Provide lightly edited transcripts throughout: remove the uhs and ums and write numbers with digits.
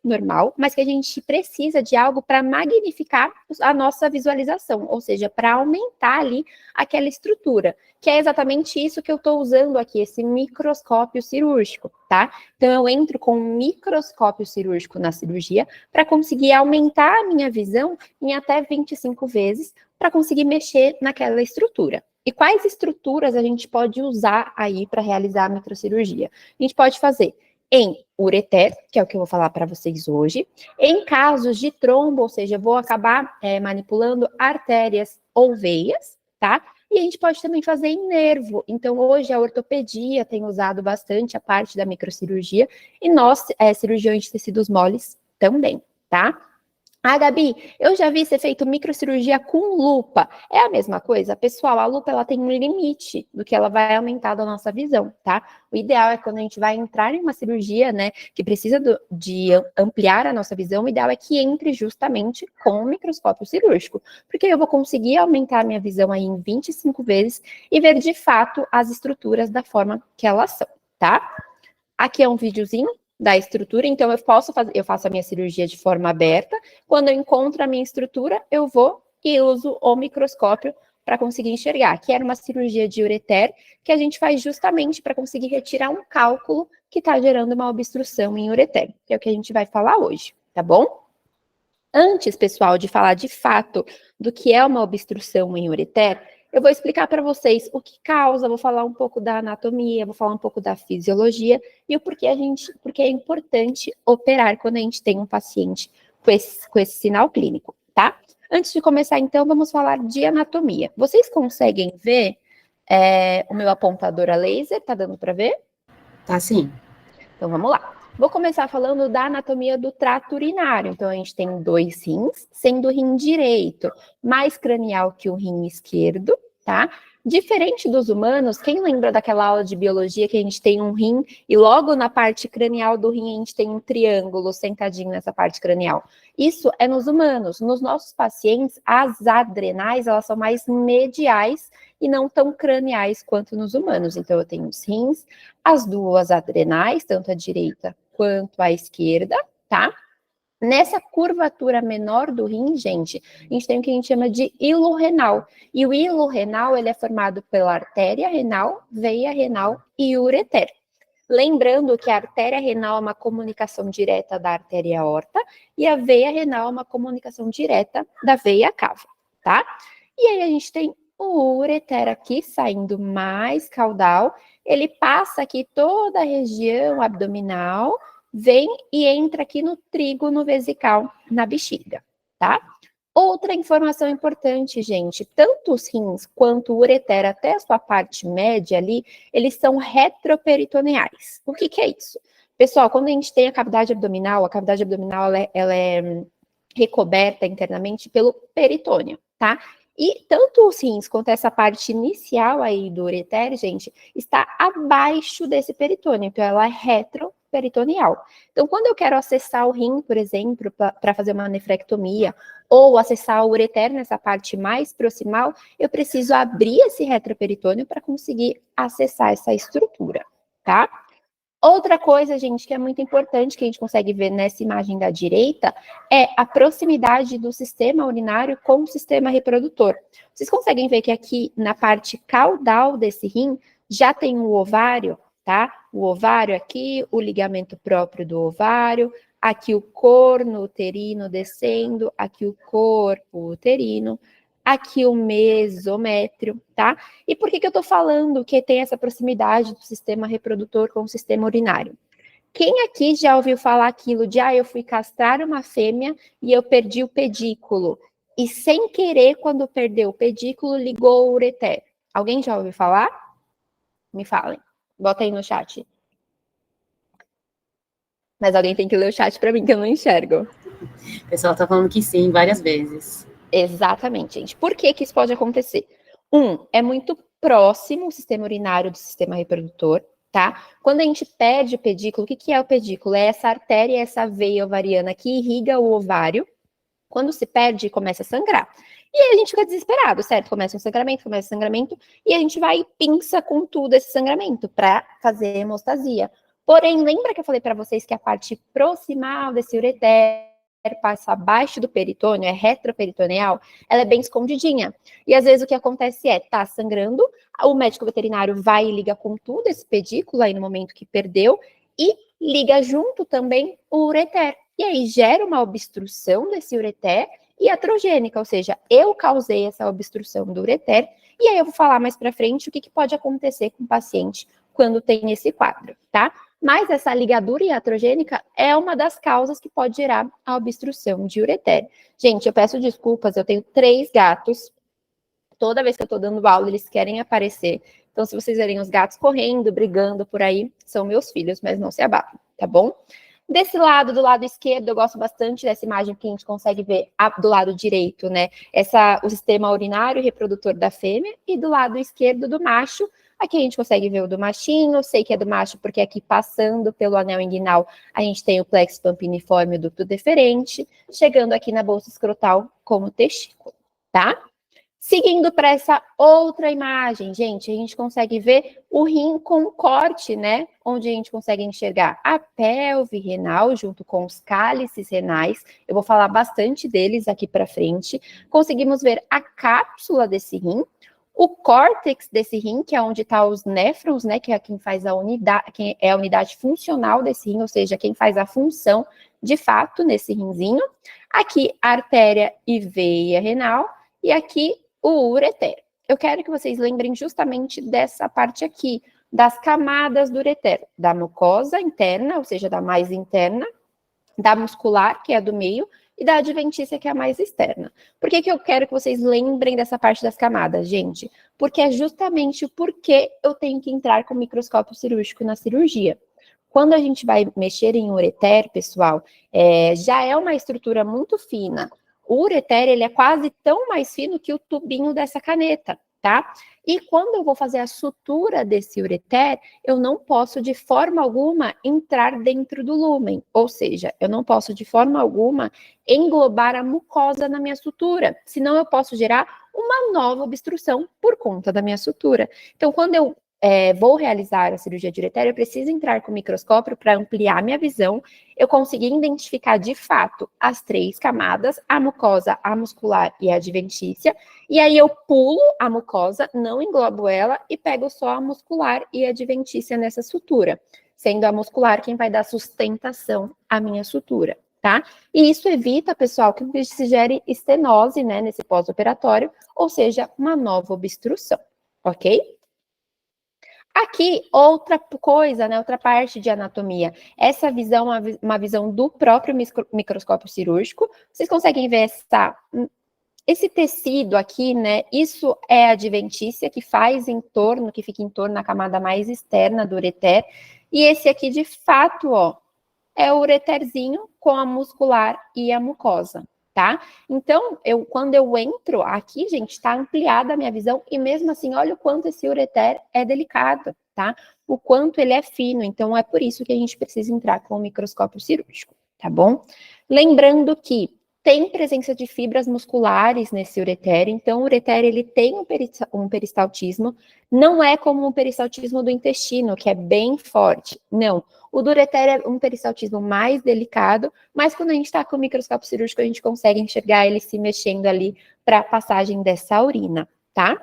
normal, mas que a gente precisa de algo para magnificar a nossa visualização, ou seja, para aumentar ali aquela estrutura, que é exatamente isso que eu estou usando aqui, esse microscópio cirúrgico, tá? Então, eu entro com um microscópio cirúrgico na cirurgia para conseguir aumentar a minha visão em até 25 vezes, para conseguir mexer naquela estrutura. E quais estruturas a gente pode usar aí para realizar a microcirurgia? A gente pode fazer em ureter, que é o que eu vou falar para vocês hoje, em casos de trombo, ou seja, eu vou acabar manipulando artérias ou veias, tá? E a gente pode também fazer em nervo. Então, hoje a ortopedia tem usado bastante a parte da microcirurgia e nós, cirurgiões de tecidos moles, também, tá? Ah, Gabi, eu já vi ser feito microcirurgia com lupa. É a mesma coisa? Pessoal, a lupa ela tem um limite do que ela vai aumentar da nossa visão, tá? O ideal é quando a gente vai entrar em uma cirurgia, né, que precisa de ampliar a nossa visão, o ideal é que entre justamente com o microscópio cirúrgico, porque eu vou conseguir aumentar a minha visão aí em 25 vezes e ver de fato as estruturas da forma que elas são, tá? Aqui é um videozinho da estrutura, então eu faço a minha cirurgia de forma aberta. Quando eu encontro a minha estrutura, eu vou e uso o microscópio para conseguir enxergar, que era uma cirurgia de ureter, que a gente faz justamente para conseguir retirar um cálculo que está gerando uma obstrução em ureter, que é o que a gente vai falar hoje, tá bom? Antes, pessoal, de falar de fato do que é uma obstrução em ureter, eu vou explicar para vocês o que causa, vou falar um pouco da anatomia, vou falar um pouco da fisiologia e o porquê porque é importante operar quando a gente tem um paciente com esse sinal clínico, tá? Antes de começar, então, vamos falar de anatomia. Vocês conseguem ver o meu apontador a laser? Tá dando para ver? Tá sim. Então, vamos lá. Vou começar falando da anatomia do trato urinário. Então, a gente tem 2 rins, sendo o rim direito mais cranial que o rim esquerdo, tá? Diferente dos humanos, quem lembra daquela aula de biologia que a gente tem um rim e logo na parte cranial do rim a gente tem um triângulo sentadinho nessa parte cranial? Isso é nos humanos. Nos nossos pacientes, as adrenais, elas são mais mediais e não tão craniais quanto nos humanos. Então, eu tenho os rins, as duas adrenais, tanto a direita quanto a esquerda, tá? Nessa curvatura menor do rim, gente, a gente tem o que a gente chama de hilo renal. E o hilo renal, ele é formado pela artéria renal, veia renal e ureter. Lembrando que a artéria renal é uma comunicação direta da artéria aorta e a veia renal é uma comunicação direta da veia cava, tá? E aí a gente tem o ureter aqui saindo mais caudal, ele passa aqui toda a região abdominal, vem e entra aqui no trígono vesical, na bexiga, tá? Outra informação importante, gente, tanto os rins quanto o ureter, até a sua parte média ali, eles são retroperitoneais. O que é isso? Pessoal, quando a gente tem a cavidade abdominal ela é recoberta internamente pelo peritônio, tá? E tanto os rins quanto essa parte inicial aí do ureter, gente, está abaixo desse peritônio, então ela é retroperitoneal. Então, quando eu quero acessar o rim, por exemplo, para fazer uma nefrectomia, ou acessar o ureter nessa parte mais proximal, eu preciso abrir esse retroperitônio para conseguir acessar essa estrutura, tá? Outra coisa, gente, que é muito importante, que a gente consegue ver nessa imagem da direita, é a proximidade do sistema urinário com o sistema reprodutor. Vocês conseguem ver que aqui na parte caudal desse rim já tem o ovário, tá? O ovário aqui, o ligamento próprio do ovário, aqui o corno uterino descendo, aqui o corpo uterino, aqui o mesométrio, tá? E por que eu tô falando que tem essa proximidade do sistema reprodutor com o sistema urinário? Quem aqui já ouviu falar aquilo de, eu fui castrar uma fêmea e eu perdi o pedículo, e sem querer, quando perdeu o pedículo, ligou o ureter? Alguém já ouviu falar? Me falem. Bota aí no chat. Mas alguém tem que ler o chat para mim, que eu não enxergo. O pessoal tá falando que sim, várias vezes. Exatamente, gente. Por que isso pode acontecer? É muito próximo o sistema urinário do sistema reprodutor, tá? Quando a gente perde o pedículo, o que é o pedículo? É essa artéria, essa veia ovariana que irriga o ovário. Quando se perde, começa a sangrar. E aí a gente fica desesperado, certo? Começa um sangramento, e a gente vai e pinça com tudo esse sangramento para fazer hemostasia. Porém, lembra que eu falei para vocês que a parte proximal desse ureter passa abaixo do peritônio, é retroperitoneal, ela é bem escondidinha. E às vezes o que acontece é, tá sangrando, o médico veterinário vai e liga com tudo esse pedículo aí no momento que perdeu e liga junto também o ureter. E aí gera uma obstrução desse ureter iatrogênica, ou seja, eu causei essa obstrução do ureter, e aí eu vou falar mais para frente o que pode acontecer com o paciente quando tem esse quadro, tá? Mas essa ligadura iatrogênica é uma das causas que pode gerar a obstrução de ureter. Gente, eu peço desculpas, eu tenho 3 gatos. Toda vez que eu tô dando aula, eles querem aparecer. Então, se vocês verem os gatos correndo, brigando por aí, são meus filhos, mas não se abafem, tá bom? Desse lado, do lado esquerdo, eu gosto bastante dessa imagem que a gente consegue ver do lado direito, né? O sistema urinário e reprodutor da fêmea, e do lado esquerdo do macho. Aqui a gente consegue ver o do machinho, sei que é do macho porque aqui passando pelo anel inguinal a gente tem o plexo pampiniforme e o ducto deferente, chegando aqui na bolsa escrotal como testículo, tá? Seguindo para essa outra imagem, gente, a gente consegue ver o rim com corte, né? Onde a gente consegue enxergar a pelve renal junto com os cálices renais. Eu vou falar bastante deles aqui para frente. Conseguimos ver a cápsula desse rim, o córtex desse rim, que é onde está os néfrons, né? Que é quem faz a unidade, quem é a unidade funcional desse rim, ou seja, quem faz a função de fato nesse rinzinho. Aqui, artéria e veia renal, e aqui o ureter. Eu quero que vocês lembrem justamente dessa parte aqui, das camadas do ureter, da mucosa interna, ou seja, da mais interna, da muscular, que é a do meio, e da adventícia, que é a mais externa. Por que eu quero que vocês lembrem dessa parte das camadas, gente? Porque é justamente o porquê eu tenho que entrar com o microscópio cirúrgico na cirurgia. Quando a gente vai mexer em ureter, pessoal, já é uma estrutura muito fina. O ureter, ele é quase tão mais fino que o tubinho dessa caneta, tá? E quando eu vou fazer a sutura desse ureter, eu não posso de forma alguma entrar dentro do lúmen, ou seja, eu não posso de forma alguma englobar a mucosa na minha sutura, senão eu posso gerar uma nova obstrução por conta da minha sutura. Então, quando eu vou realizar a cirurgia de ureter, eu preciso entrar com o microscópio para ampliar minha visão, eu conseguir identificar de fato as 3 camadas, a mucosa, a muscular e a adventícia, e aí eu pulo a mucosa, não englobo ela e pego só a muscular e a adventícia nessa sutura, sendo a muscular quem vai dar sustentação à minha sutura, tá? E isso evita, pessoal, que se gere estenose, né, nesse pós-operatório, ou seja, uma nova obstrução, ok? Aqui, outra coisa, né, outra parte de anatomia. Essa visão é uma visão do próprio microscópio cirúrgico. Vocês conseguem ver esse tecido aqui, né? Isso é a adventícia que faz em torno, que fica em torno da camada mais externa do ureter. E esse aqui, de fato, ó, é o ureterzinho com a muscular e a mucosa, tá? Então, quando eu entro aqui, gente, está ampliada a minha visão e mesmo assim, olha o quanto esse ureter é delicado, tá? O quanto ele é fino, então é por isso que a gente precisa entrar com o microscópio cirúrgico, tá bom? Lembrando que tem presença de fibras musculares nesse ureter, então o ureter ele tem um peristaltismo, não é como o peristaltismo do intestino, que é bem forte, não. O do ureter é um peristaltismo mais delicado, mas quando a gente está com o microscópio cirúrgico, a gente consegue enxergar ele se mexendo ali para a passagem dessa urina, tá?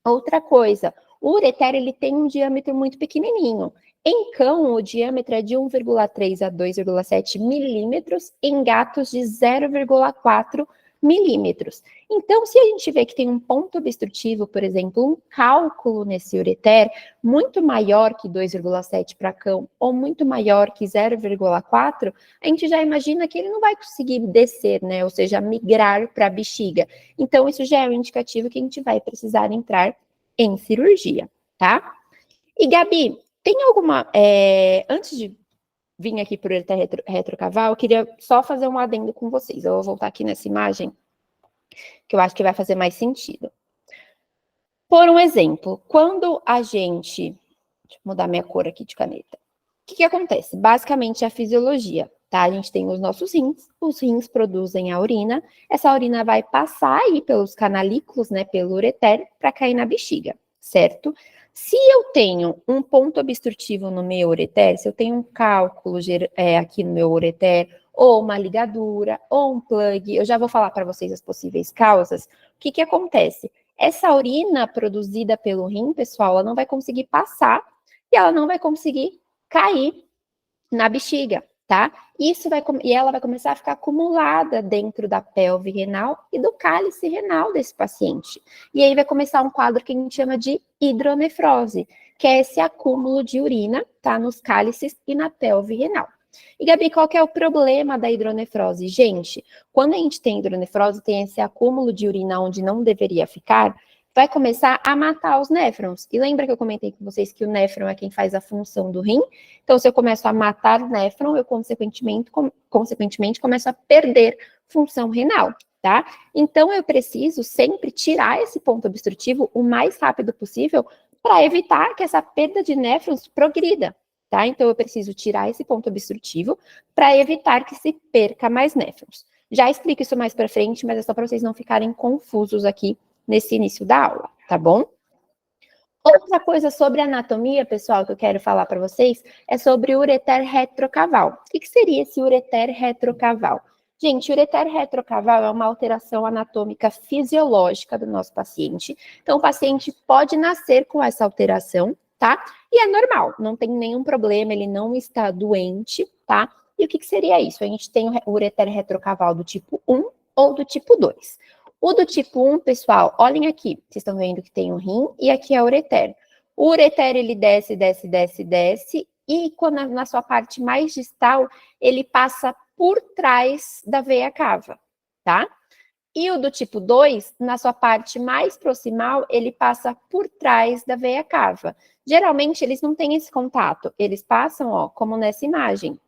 Outra coisa, o ureter ele tem um diâmetro muito pequenininho. Em cão, o diâmetro é de 1,3 a 2,7 milímetros, em gatos de 0,4 milímetros. Então, se a gente vê que tem um ponto obstrutivo, por exemplo, um cálculo nesse ureter, muito maior que 2,7 para cão, ou muito maior que 0,4, a gente já imagina que ele não vai conseguir descer, né? Ou seja, migrar para a bexiga. Então, isso já é um indicativo que a gente vai precisar entrar em cirurgia, tá? E, Gabi, tem alguma... antes de vir aqui para o ureter retrocaval, eu queria só fazer um adendo com vocês. Eu vou voltar aqui nessa imagem, que eu acho que vai fazer mais sentido. Por um exemplo, quando a gente... Deixa eu mudar minha cor aqui de caneta. O que acontece? Basicamente, a fisiologia, tá? A gente tem os nossos rins, os rins produzem a urina, essa urina vai passar aí pelos canalículos, né, pelo ureter, para cair na bexiga, certo? Se eu tenho um ponto obstrutivo no meu ureter, se eu tenho um cálculo aqui no meu ureter, ou uma ligadura, ou um plug, eu já vou falar para vocês as possíveis causas, o que que acontece? Essa urina produzida pelo rim, pessoal, ela não vai conseguir passar e ela não vai conseguir cair na bexiga, tá? E ela vai começar a ficar acumulada dentro da pelve renal e do cálice renal desse paciente. E aí vai começar um quadro que a gente chama de hidronefrose, que é esse acúmulo de urina, tá? Nos cálices e na pelve renal. E, Gabi, qual que é o problema da hidronefrose? Gente, quando a gente tem hidronefrose, tem esse acúmulo de urina onde não deveria ficar, vai começar a matar os néfrons. E lembra que eu comentei com vocês que o néfron é quem faz a função do rim? Então, se eu começo a matar o néfron, eu consequentemente começo a perder função renal, tá? Então, eu preciso sempre tirar esse ponto obstrutivo o mais rápido possível para evitar que essa perda de néfrons progrida, tá? Então, eu preciso tirar esse ponto obstrutivo para evitar que se perca mais néfrons. Já explico isso mais para frente, mas é só para vocês não ficarem confusos aqui nesse início da aula, tá bom? Outra coisa sobre anatomia, pessoal, que eu quero falar para vocês, é sobre o ureter retrocaval. O que seria esse ureter retrocaval? Gente, o ureter retrocaval é uma alteração anatômica fisiológica do nosso paciente. Então, o paciente pode nascer com essa alteração, tá? E é normal, não tem nenhum problema, ele não está doente, tá? E o que seria isso? A gente tem o ureter retrocaval do tipo 1 ou do tipo 2. O do tipo 1, pessoal, olhem aqui, vocês estão vendo que tem um rim e aqui é o ureter. O ureter, ele desce, desce, desce, desce, e quando na sua parte mais distal, ele passa por trás da veia cava, tá? E o do tipo 2, na sua parte mais proximal, ele passa por trás da veia cava. Geralmente, eles não têm esse contato, eles passam, ó, como nessa imagem.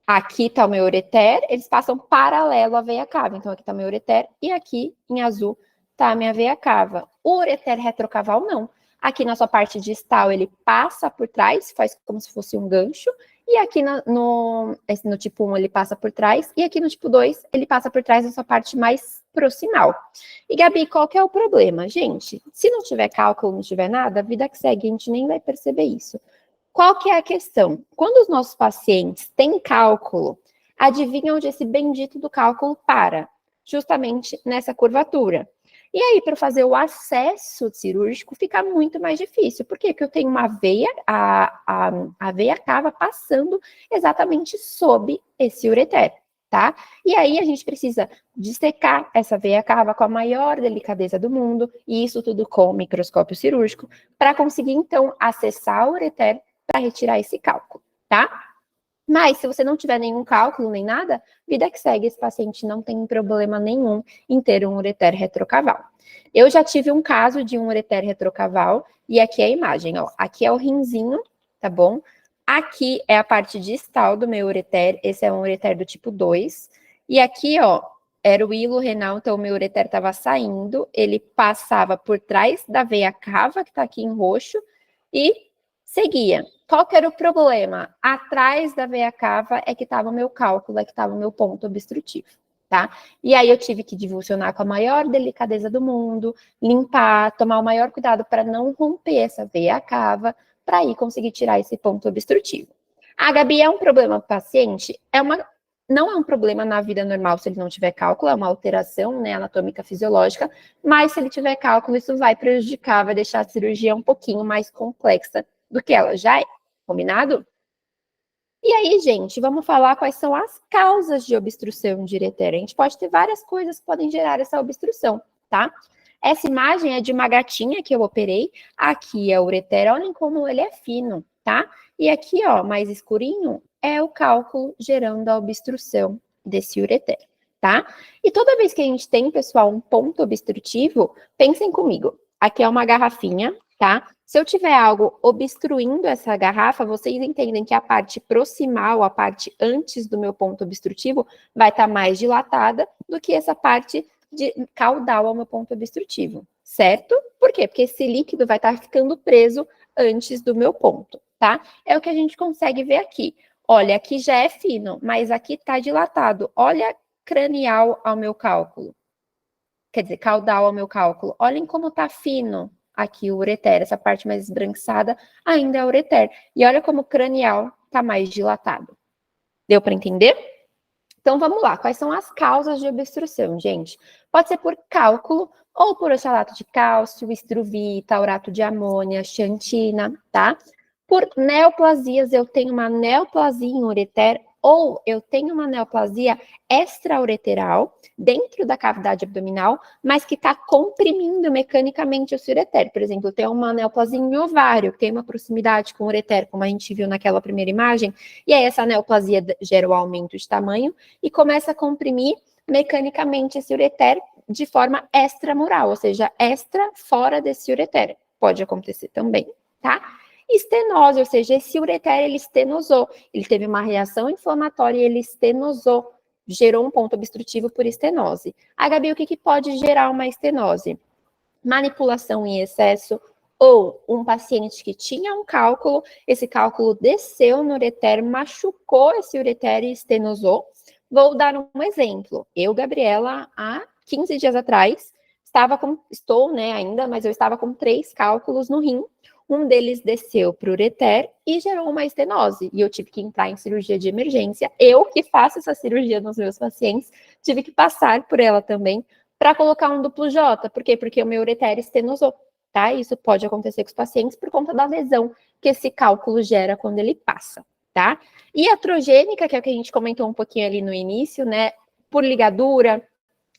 Aqui está o meu ureter, eles passam paralelo à veia cava. Então, aqui está o meu ureter e aqui, em azul, está a minha veia cava. O ureter retrocaval, não. Aqui na sua parte distal, ele passa por trás, faz como se fosse um gancho. E aqui no tipo 1, ele passa por trás. E aqui no tipo 2, ele passa por trás da sua parte mais proximal. E, Gabi, qual que é o problema? Gente, se não tiver cálculo, não tiver nada, a vida que segue, a gente nem vai perceber isso. Qual que é a questão? Quando os nossos pacientes têm cálculo, adivinha onde esse bendito do cálculo para? Justamente nessa curvatura. E aí, para fazer o acesso cirúrgico, fica muito mais difícil. Por quê? Porque eu tenho uma veia, a veia cava passando exatamente sob esse ureter, tá? E aí a gente precisa dissecar essa veia cava com a maior delicadeza do mundo, e isso tudo com microscópio cirúrgico, para conseguir, então, acessar o ureter para retirar esse cálculo, tá? Mas se você não tiver nenhum cálculo nem nada, vida que segue, esse paciente não tem problema nenhum em ter um ureter retrocaval. Eu já tive um caso de um ureter retrocaval, e aqui é a imagem, ó. Aqui é o rinzinho, tá bom? Aqui é a parte distal do meu ureter, esse é um ureter do tipo 2. E aqui, ó, era o hilo renal, então o meu ureter estava saindo, ele passava por trás da veia cava, que tá aqui em roxo, e seguia. Qual que era o problema? Atrás da veia cava é que estava o meu cálculo, é que estava o meu ponto obstrutivo, tá? E aí eu tive que divulsionar com a maior delicadeza do mundo, limpar, tomar o maior cuidado para não romper essa veia cava, para aí conseguir tirar esse ponto obstrutivo. A Gabi é um problema para o paciente? Não é um problema na vida normal se ele não tiver cálculo, é uma alteração, né, anatômica fisiológica, mas se ele tiver cálculo, isso vai prejudicar, vai deixar a cirurgia um pouquinho mais complexa do que ela já é, combinado? E aí, gente, vamos falar quais são as causas de obstrução de ureter. A gente pode ter várias coisas que podem gerar essa obstrução, tá? Essa imagem é de uma gatinha que eu operei. Aqui é o ureter, olhem como ele é fino, tá? E aqui, ó, mais escurinho, é o cálculo gerando a obstrução desse ureter, tá? E toda vez que a gente tem, pessoal, um ponto obstrutivo, pensem comigo. Aqui é uma garrafinha, tá? Se eu tiver algo obstruindo essa garrafa, vocês entendem que a parte proximal, a parte antes do meu ponto obstrutivo, vai estar mais dilatada do que essa parte de caudal ao meu ponto obstrutivo, certo? Por quê? Porque esse líquido vai estar ficando preso antes do meu ponto, tá? É o que a gente consegue ver aqui. Olha, aqui já é fino, mas aqui está dilatado. Olha cranial ao meu cálculo. Quer dizer, caudal ao meu cálculo. Olhem como está fino, aqui o ureter, essa parte mais esbranquiçada ainda é ureter. E olha como o cranial está mais dilatado. Deu para entender? Então vamos lá, quais são as causas de obstrução, gente? Pode ser por cálculo ou por oxalato de cálcio, estruvita, urato de amônia, xantina, tá? Por neoplasias, eu tenho uma neoplasia em ureter ou eu tenho uma neoplasia extraureteral dentro da cavidade abdominal, mas que está comprimindo mecanicamente o ureter. Por exemplo, eu tenho uma neoplasia em ovário, que tem uma proximidade com o ureter, como a gente viu naquela primeira imagem, e aí essa neoplasia gera o aumento de tamanho e começa a comprimir mecanicamente esse ureter de forma extramural, ou seja, extra fora desse ureter. Pode acontecer também, tá? Estenose, ou seja, esse ureter ele estenosou, ele teve uma reação inflamatória e ele estenosou, gerou um ponto obstrutivo por estenose. A Gabi, o que pode gerar uma estenose? Manipulação em excesso ou um paciente que tinha um cálculo, esse cálculo desceu no ureter, machucou esse ureter e estenosou. Vou dar um exemplo. Eu, Gabriela, há 15 dias atrás, estou, né, ainda, mas eu estava com 3 cálculos no rim. Um deles desceu para o ureter e gerou uma estenose. E eu tive que entrar em cirurgia de emergência. Eu, que faço essa cirurgia nos meus pacientes, tive que passar por ela também para colocar um duplo J. Por quê? Porque o meu ureter estenosou, tá? Isso pode acontecer com os pacientes por conta da lesão que esse cálculo gera quando ele passa, tá? E a atrogênica, que é o que a gente comentou um pouquinho ali no início, né? Por ligadura,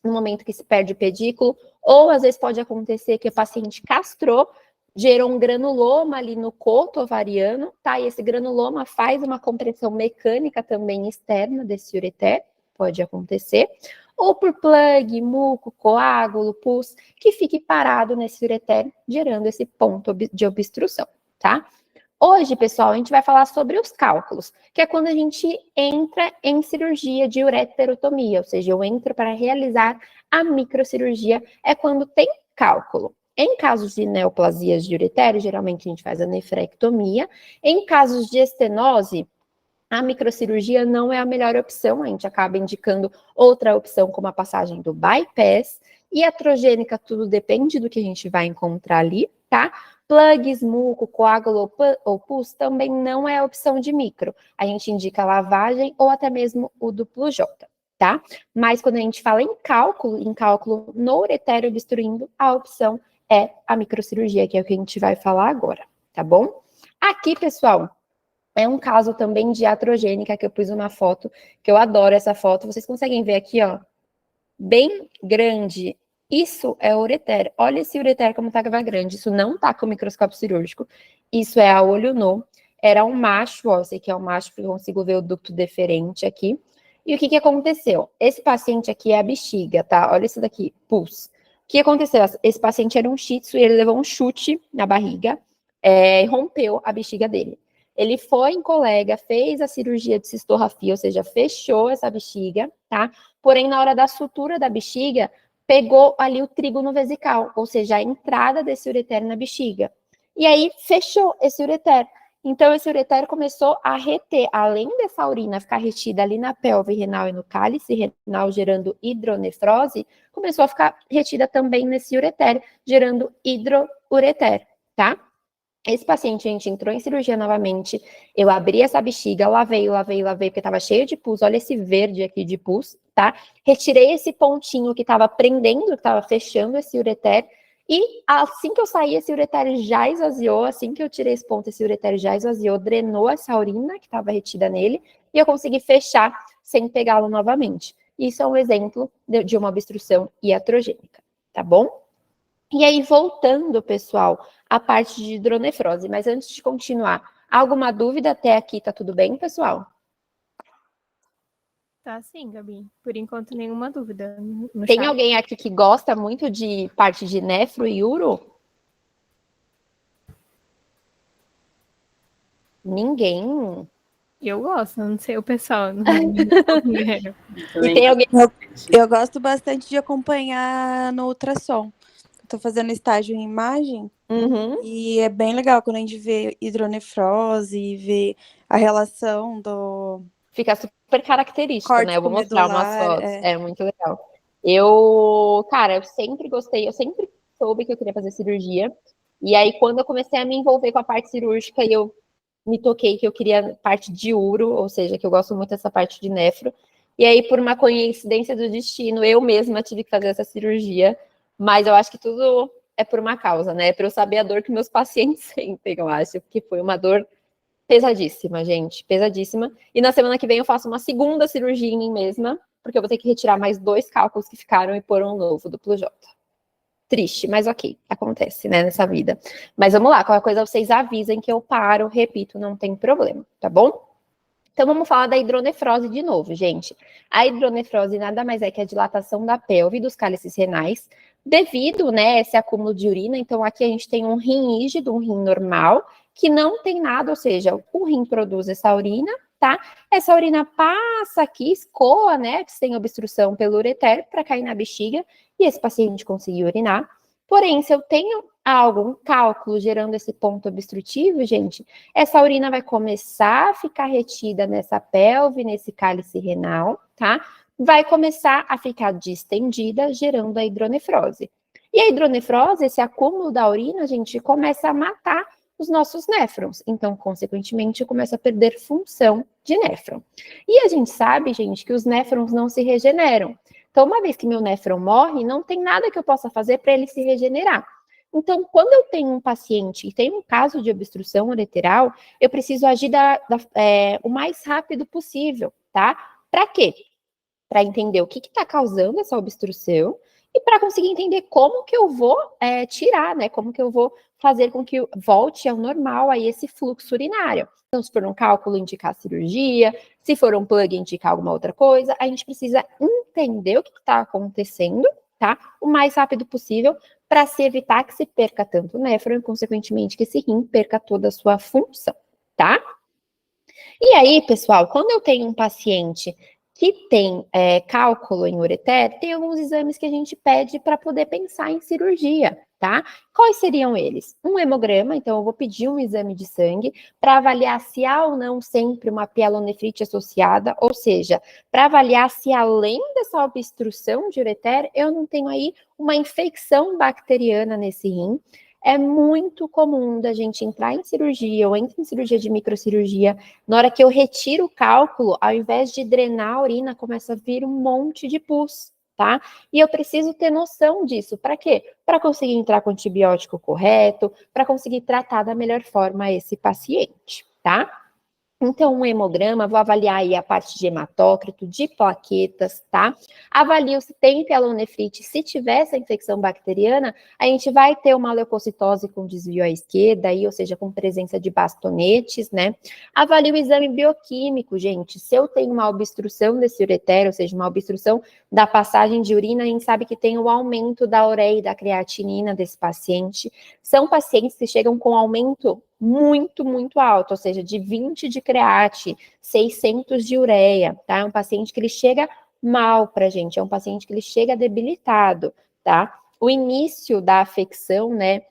no momento que se perde o pedículo, ou às vezes pode acontecer que o paciente castrou, gerou um granuloma ali no coto ovariano, tá? E esse granuloma faz uma compressão mecânica também externa desse ureter, pode acontecer. Ou por plug, muco, coágulo, pus, que fique parado nesse ureter, gerando esse ponto de obstrução, tá? Hoje, pessoal, a gente vai falar sobre os cálculos, que é quando a gente entra em cirurgia de ureterotomia, ou seja, eu entro para realizar a microcirurgia, é quando tem cálculo. Em casos de neoplasias de ureter, geralmente a gente faz a nefrectomia. Em casos de estenose, a microcirurgia não é a melhor opção, a gente acaba indicando outra opção, como a passagem do bypass. E a atrogênica, tudo depende do que a gente vai encontrar ali, tá? Plugs, muco, coágulo ou pus também não é a opção de micro. A gente indica lavagem ou até mesmo o duplo J, tá? Mas quando a gente fala em cálculo no ureter obstruindo, a opção é a microcirurgia, que é o que a gente vai falar agora, tá bom? Aqui, pessoal, é um caso também de atrogênica, que eu pus uma foto, que eu adoro essa foto. Vocês conseguem ver aqui, ó, bem grande. Isso é o ureter. Olha esse ureter como estava grande. Isso não tá com microscópio cirúrgico. Isso é a olho nu. Era um macho, ó, esse aqui é um macho, porque eu consigo ver o ducto deferente aqui. E o que aconteceu? Esse paciente aqui é a bexiga, tá? Olha isso daqui, pus. O que aconteceu? Esse paciente era um shih tzu e ele levou um chute na barriga, e rompeu a bexiga dele. Ele foi em colega, fez a cirurgia de cistorrafia, ou seja, fechou essa bexiga, tá? Porém, na hora da sutura da bexiga, pegou ali o trígono vesical, ou seja, a entrada desse ureter na bexiga. E aí, fechou esse ureter. Então, esse ureter começou a reter, além dessa urina ficar retida ali na pelve renal e no cálice renal, gerando hidronefrose, começou a ficar retida também nesse ureter, gerando hidroureter, tá? Esse paciente, a gente entrou em cirurgia novamente, eu abri essa bexiga, lavei, porque estava cheio de pus, olha esse verde aqui de pus, tá? Retirei esse pontinho que estava prendendo, que estava fechando esse ureter, e assim que eu saí, esse ureter já esvaziou, assim que eu tirei esse ponto, esse ureter já esvaziou, drenou essa urina que estava retida nele, e eu consegui fechar sem pegá-lo novamente. Isso é um exemplo de uma obstrução iatrogênica, tá bom? E aí, voltando, pessoal, a parte de hidronefrose, mas antes de continuar, alguma dúvida até aqui? Tá tudo bem, pessoal? Tá sim, Gabi. Por enquanto, nenhuma dúvida no Tem chat. alguém aqui que gosta muito de parte de nefro e uro? Ninguém? Eu gosto, não sei o pessoal. Não... E tem alguém... Eu gosto bastante de acompanhar no ultrassom. Estou fazendo estágio em imagem e é bem legal quando a gente vê hidronefrose e vê a relação do Fica super característico, né? Eu vou mostrar umas córtico-medular. fotos. É muito legal. Eu, cara, eu sempre gostei, eu sempre soube que eu queria fazer cirurgia. E aí, quando eu comecei a me envolver com a parte cirúrgica, eu me toquei que eu queria parte de uro, ou seja, que eu gosto muito dessa parte de nefro. E aí, por uma coincidência do destino, eu mesma tive que fazer essa cirurgia, mas eu acho que tudo é por uma causa, né? É para eu saber a dor que meus pacientes sentem, eu acho, porque foi uma dor pesadíssima, gente, pesadíssima. E na semana que vem eu faço uma segunda cirurgia em mim mesma, porque eu vou ter que retirar mais 2 cálculos que ficaram e pôr um novo duplo J. Triste, mas ok, acontece, né, nessa vida. Mas vamos lá, qualquer coisa vocês avisem que eu paro, repito, não tem problema, tá bom? Então vamos falar da hidronefrose de novo, gente. A hidronefrose nada mais é que a dilatação da pelve e dos cálices renais, devido, né, a esse acúmulo de urina. Então aqui a gente tem um rim rígido, um rim normal, que não tem nada, ou seja, o rim produz essa urina, tá? Essa urina passa aqui, escoa, né, sem obstrução pelo ureter para cair na bexiga e esse paciente conseguir urinar. Porém, se eu tenho algum cálculo gerando esse ponto obstrutivo, gente, essa urina vai começar a ficar retida nessa pelve, nesse cálice renal, tá? Vai começar a ficar distendida, gerando a hidronefrose. E a hidronefrose, esse acúmulo da urina, gente, começa a matar os nossos néfrons. Então, consequentemente, começa a perder função de néfron. E a gente sabe, gente, que os néfrons não se regeneram. Então, uma vez que meu néfron morre, não tem nada que eu possa fazer para ele se regenerar. Então, quando eu tenho um paciente e tem um caso de obstrução ureteral, eu preciso agir o mais rápido possível, tá? Para quê? Para entender o que está causando essa obstrução e para conseguir entender como que eu vou tirar, né? Como que eu vou fazer com que volte ao normal aí esse fluxo urinário. Então, se for um cálculo, indicar cirurgia, se for um plug, indicar alguma outra coisa, a gente precisa entender o que está acontecendo, tá? O mais rápido possível, para se evitar que se perca tanto o néfron e, consequentemente, que esse rim perca toda a sua função, tá? E aí, pessoal, quando eu tenho um paciente que tem cálculo em ureter, tem alguns exames que a gente pede para poder pensar em cirurgia, tá? Quais seriam eles? Um hemograma, então eu vou pedir um exame de sangue para avaliar se há ou não sempre uma pielonefrite associada, ou seja, para avaliar se além dessa obstrução de ureter, eu não tenho aí uma infecção bacteriana nesse rim. É muito comum da gente entrar em cirurgia, ou entra em cirurgia de microcirurgia, na hora que eu retiro o cálculo, ao invés de drenar a urina, começa a vir um monte de pus, tá? E eu preciso ter noção disso. Para quê? Para conseguir entrar com o antibiótico correto, para conseguir tratar da melhor forma esse paciente, tá? Então, um hemograma, vou avaliar aí a parte de hematócrito, de plaquetas, tá? Avalio se tem pielonefrite. Se tiver essa infecção bacteriana, a gente vai ter uma leucocitose com desvio à esquerda, aí, ou seja, com presença de bastonetes, né? Avalio o exame bioquímico, gente. Se eu tenho uma obstrução desse ureter, ou seja, uma obstrução da passagem de urina, a gente sabe que tem o aumento da ureia e da creatinina desse paciente. São pacientes que chegam com aumento muito, muito alto, ou seja, de 20 de create, 600 de ureia, tá? É um paciente que ele chega mal pra gente, é um paciente que ele chega debilitado, tá? O início da afecção, né,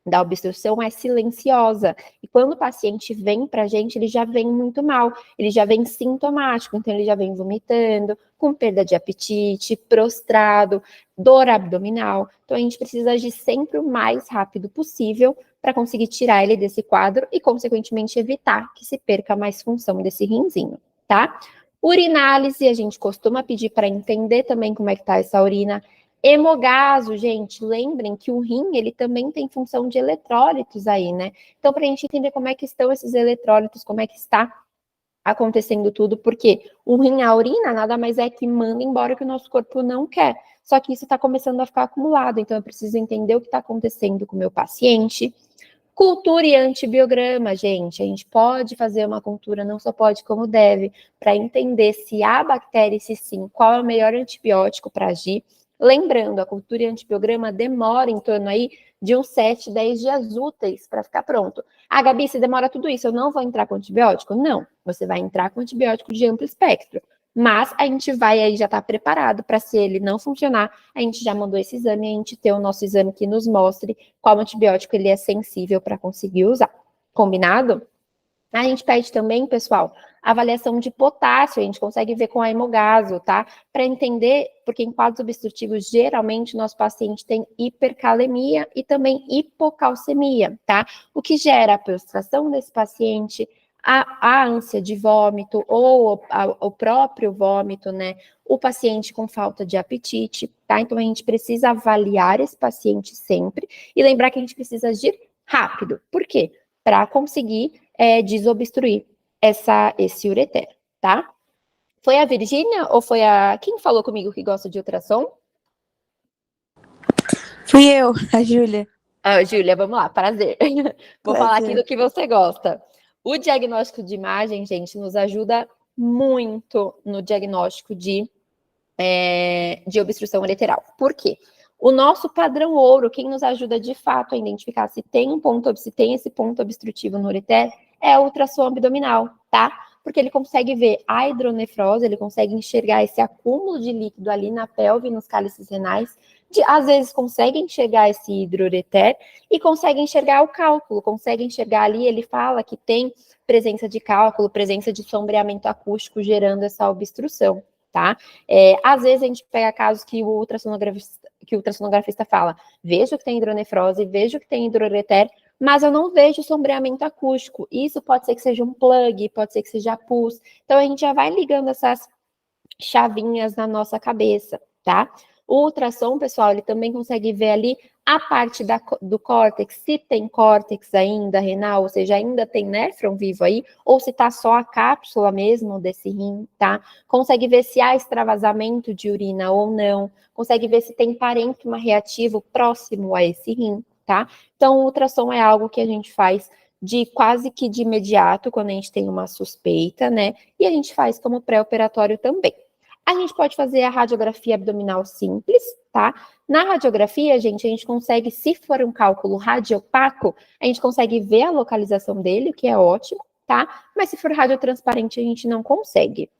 da obstrução é silenciosa. E quando o paciente vem pra gente, ele já vem muito mal, ele já vem sintomático, então ele já vem vomitando, com perda de apetite, prostrado, dor abdominal. Então a gente precisa agir sempre o mais rápido possível para conseguir tirar ele desse quadro e, consequentemente, evitar que se perca mais função desse rinzinho, tá? Urinálise, a gente costuma pedir para entender também como é que tá essa urina. Hemogaso, gente, lembrem que o rim, ele também tem função de eletrólitos aí, né? Então, para a gente entender como é que estão esses eletrólitos, como é que está acontecendo tudo, porque o rim, a urina, nada mais é que manda embora o que o nosso corpo não quer. Só que isso está começando a ficar acumulado, então eu preciso entender o que está acontecendo com o meu paciente. Cultura e antibiograma, gente. A gente pode fazer uma cultura, não só pode, como deve, para entender se há bactéria e se sim, qual é o melhor antibiótico para agir. Lembrando, a cultura e antibiograma demora em torno aí de uns 7, 10 dias úteis para ficar pronto. Ah, Gabi, se demora tudo isso, eu não vou entrar com antibiótico? Não, você vai entrar com antibiótico de amplo espectro. Mas a gente vai aí já estar preparado para, se ele não funcionar, a gente já mandou esse exame e a gente ter o nosso exame que nos mostre qual antibiótico ele é sensível para conseguir usar. Combinado? A gente pede também, pessoal, avaliação de potássio, a gente consegue ver com a hemogaso, tá? Para entender, porque em quadros obstrutivos, geralmente, nosso paciente tem hipercalemia e também hipocalcemia, tá? O que gera a prostração desse paciente, a ânsia de vômito ou o próprio vômito, né? O paciente com falta de apetite, tá? Então, a gente precisa avaliar esse paciente sempre e lembrar que a gente precisa agir rápido. Por quê? Para conseguir desobstruir esse ureter, tá? Foi a Virgínia ou foi a... Quem falou comigo que gosta de ultrassom? Fui eu, a Júlia. Júlia, vamos lá, prazer. Vou falar aqui do que você gosta. O diagnóstico de imagem, gente, nos ajuda muito no diagnóstico de obstrução ureteral. Por quê? O nosso padrão ouro, quem nos ajuda de fato a identificar se tem esse ponto obstrutivo no ureter, é o ultrassom abdominal, tá? Porque ele consegue ver a hidronefrose, ele consegue enxergar esse acúmulo de líquido ali na pelve, nos cálices renais, às vezes consegue enxergar esse hidroureter e consegue enxergar o cálculo, consegue enxergar ali, ele fala que tem presença de cálculo, presença de sombreamento acústico gerando essa obstrução, tá? Às vezes a gente pega casos que o ultrassonografista fala, vejo que tem hidronefrose, vejo que tem hidroureter, mas eu não vejo sombreamento acústico. Isso pode ser que seja um plug, pode ser que seja pus. Então, a gente já vai ligando essas chavinhas na nossa cabeça, tá? O ultrassom, pessoal, ele também consegue ver ali a parte do córtex, se tem córtex ainda renal, ou seja, ainda tem néfron vivo aí, ou se tá só a cápsula mesmo desse rim, tá? Consegue ver se há extravasamento de urina ou não, consegue ver se tem parênquima reativo próximo a esse rim, tá? Então, o ultrassom é algo que a gente faz quase que de imediato, quando a gente tem uma suspeita, né? E a gente faz como pré-operatório também. A gente pode fazer a radiografia abdominal simples, tá? Na radiografia, a gente consegue, se for um cálculo radiopaco, a gente consegue ver a localização dele, o que é ótimo, tá? Mas se for radiotransparente, a gente não consegue.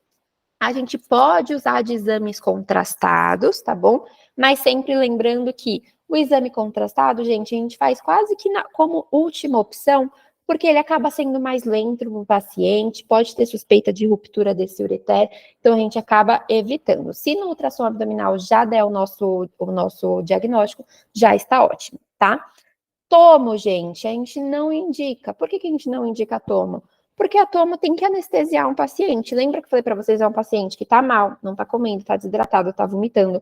A gente pode usar de exames contrastados, tá bom? Mas sempre lembrando que o exame contrastado, gente, a gente faz quase que como última opção, porque ele acaba sendo mais lento no paciente, pode ter suspeita de ruptura desse ureter, então a gente acaba evitando. Se no ultrassom abdominal já der o nosso diagnóstico, já está ótimo, tá? Tomo, gente, a gente não indica. Por que a gente não indica tomo? Porque a tomo tem que anestesiar um paciente. Lembra que eu falei para vocês, é um paciente que tá mal, não tá comendo, tá desidratado, tá vomitando,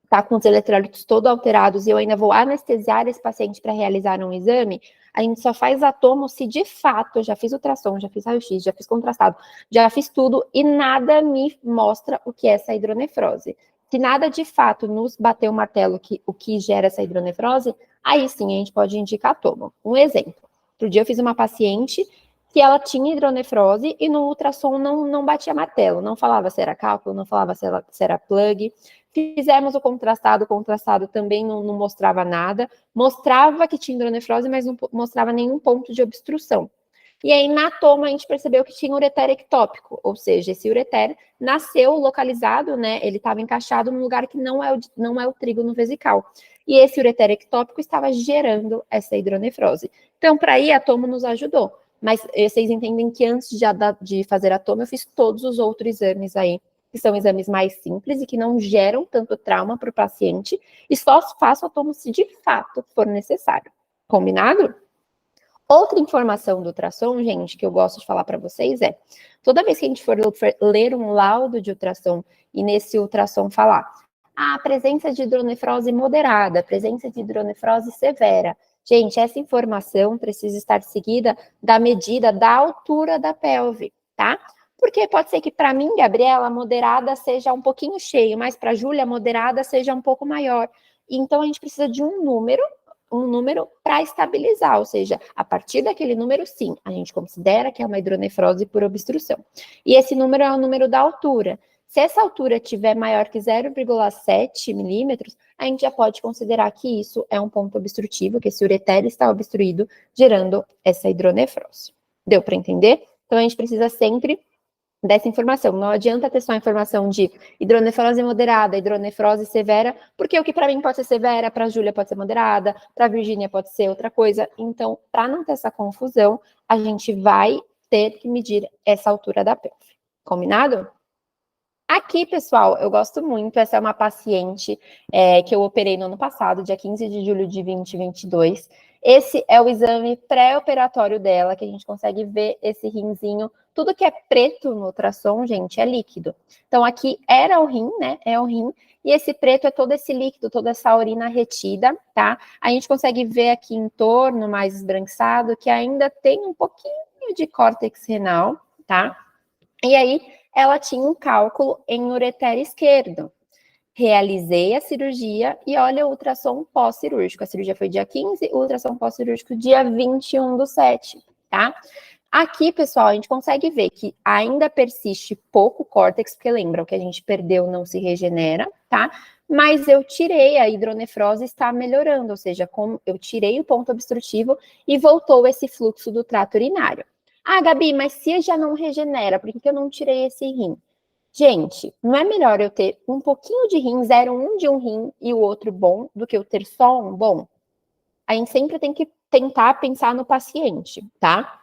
tá com os eletrólitos todos alterados e eu ainda vou anestesiar esse paciente para realizar um exame, a gente só faz a tomo se de fato eu já fiz ultrassom, já fiz raio-x, já fiz contrastado, já fiz tudo e nada me mostra o que é essa hidronefrose. Se nada de fato nos bater o martelo o que gera essa hidronefrose, aí sim a gente pode indicar a tomo. Um exemplo, outro dia eu fiz uma paciente que ela tinha hidronefrose e no ultrassom não batia martelo, não falava se era cálculo, não falava se era plug. Fizemos o contrastado também não mostrava nada, mostrava que tinha hidronefrose, mas não mostrava nenhum ponto de obstrução. E aí, na toma, a gente percebeu que tinha ureter ectópico, ou seja, esse ureter nasceu localizado, né, ele estava encaixado num lugar que não é o trígono vesical. E esse ureter ectópico estava gerando essa hidronefrose. Então, para aí, a toma nos ajudou. Mas vocês entendem que antes de fazer a toma, eu fiz todos os outros exames aí, que são exames mais simples e que não geram tanto trauma para o paciente, e só faço a tomo se de fato for necessário. Combinado? Outra informação do ultrassom, gente, que eu gosto de falar para vocês é, toda vez que a gente for ler um laudo de ultrassom e nesse ultrassom falar a presença de hidronefrose moderada, presença de hidronefrose severa, gente, essa informação precisa estar seguida da medida da altura da pelve, tá? Porque pode ser que para mim, Gabriela, a moderada seja um pouquinho cheio, mas para a Júlia, a moderada seja um pouco maior. Então, a gente precisa de um número para estabilizar, ou seja, a partir daquele número, sim, a gente considera que é uma hidronefrose por obstrução. E esse número é o número da altura. Se essa altura tiver maior que 0,7 milímetros, a gente já pode considerar que isso é um ponto obstrutivo, que esse ureter está obstruído, gerando essa hidronefrose. Deu para entender? Então, a gente precisa sempre dessa informação. Não adianta ter só a informação de hidronefrose moderada, hidronefrose severa, porque o que para mim pode ser severa, para a Júlia pode ser moderada, para a Virgínia pode ser outra coisa. Então, para não ter essa confusão, a gente vai ter que medir essa altura da pelve. Combinado? Aqui, pessoal, eu gosto muito. Essa é uma paciente que eu operei no ano passado, dia 15 de julho de 2022. Esse é o exame pré-operatório dela, que a gente consegue ver esse rinzinho. Tudo que é preto no ultrassom, gente, é líquido. Então, aqui era o rim, né? É o rim. E esse preto é todo esse líquido, toda essa urina retida, tá? A gente consegue ver aqui em torno, mais esbranquiçado, que ainda tem um pouquinho de córtex renal, tá? E aí, ela tinha um cálculo em ureter esquerdo. Realizei a cirurgia e olha o ultrassom pós-cirúrgico. A cirurgia foi dia 15, o ultrassom pós-cirúrgico dia 21/7, tá? Aqui, pessoal, a gente consegue ver que ainda persiste pouco córtex, porque lembra, o que a gente perdeu não se regenera, tá? Mas eu tirei, a hidronefrose está melhorando, ou seja, eu tirei o ponto obstrutivo e voltou esse fluxo do trato urinário. Ah, Gabi, mas se já não regenera, por que eu não tirei esse rim? Gente, não é melhor eu ter um pouquinho de rim, 0,1 de um rim e o outro bom, do que eu ter só um bom? A gente sempre tem que tentar pensar no paciente, tá?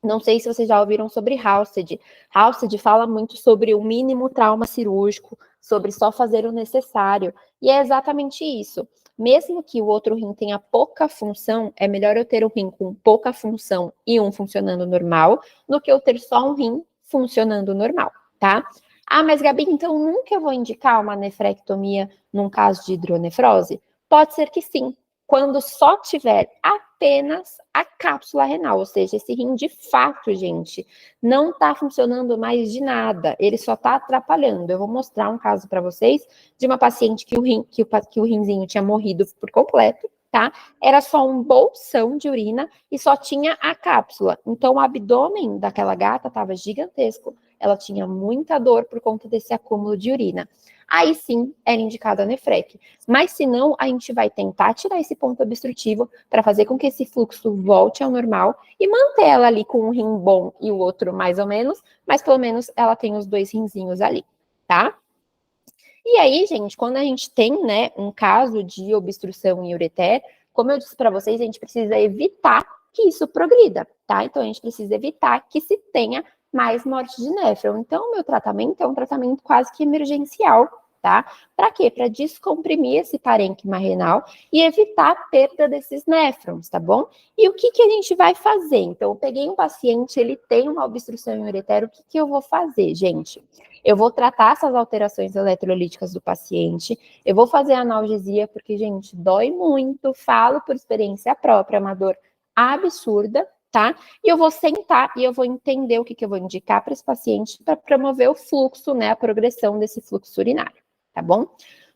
Não sei se vocês já ouviram sobre Halsted. Halsted fala muito sobre o mínimo trauma cirúrgico, sobre só fazer o necessário. E é exatamente isso. Mesmo que o outro rim tenha pouca função, é melhor eu ter um rim com pouca função e um funcionando normal, do que eu ter só um rim funcionando normal, tá? Ah, mas Gabi, então nunca eu vou indicar uma nefrectomia num caso de hidronefrose? Pode ser que sim, quando só tiver apenas a cápsula renal, ou seja, esse rim de fato, gente, não está funcionando mais de nada, ele só está atrapalhando. Eu vou mostrar um caso para vocês de uma paciente que o rinzinho tinha morrido por completo, tá? Era só um bolsão de urina e só tinha a cápsula. Então, o abdômen daquela gata estava gigantesco, ela tinha muita dor por conta desse acúmulo de urina. Aí sim, era indicado a nefrec. Mas se não, a gente vai tentar tirar esse ponto obstrutivo para fazer com que esse fluxo volte ao normal e manter ela ali com um rim bom e o outro mais ou menos, mas pelo menos ela tem os dois rinzinhos ali, tá? E aí, gente, quando a gente tem, né, um caso de obstrução em ureter, como eu disse para vocês, a gente precisa evitar que isso progrida, tá? Então, a gente precisa evitar que se tenha mais morte de néfron. Então, o meu tratamento é um tratamento quase que emergencial, tá? Para quê? Para descomprimir esse parênquima renal e evitar a perda desses néfrons, tá bom? E o que a gente vai fazer? Então, eu peguei um paciente, ele tem uma obstrução em ureter, o que eu vou fazer, gente? Eu vou tratar essas alterações eletrolíticas do paciente, eu vou fazer analgesia, porque, gente, dói muito, falo por experiência própria, uma dor absurda, tá? E eu vou sentar e eu vou entender o que eu vou indicar para esse paciente para promover o fluxo, né, a progressão desse fluxo urinário, tá bom?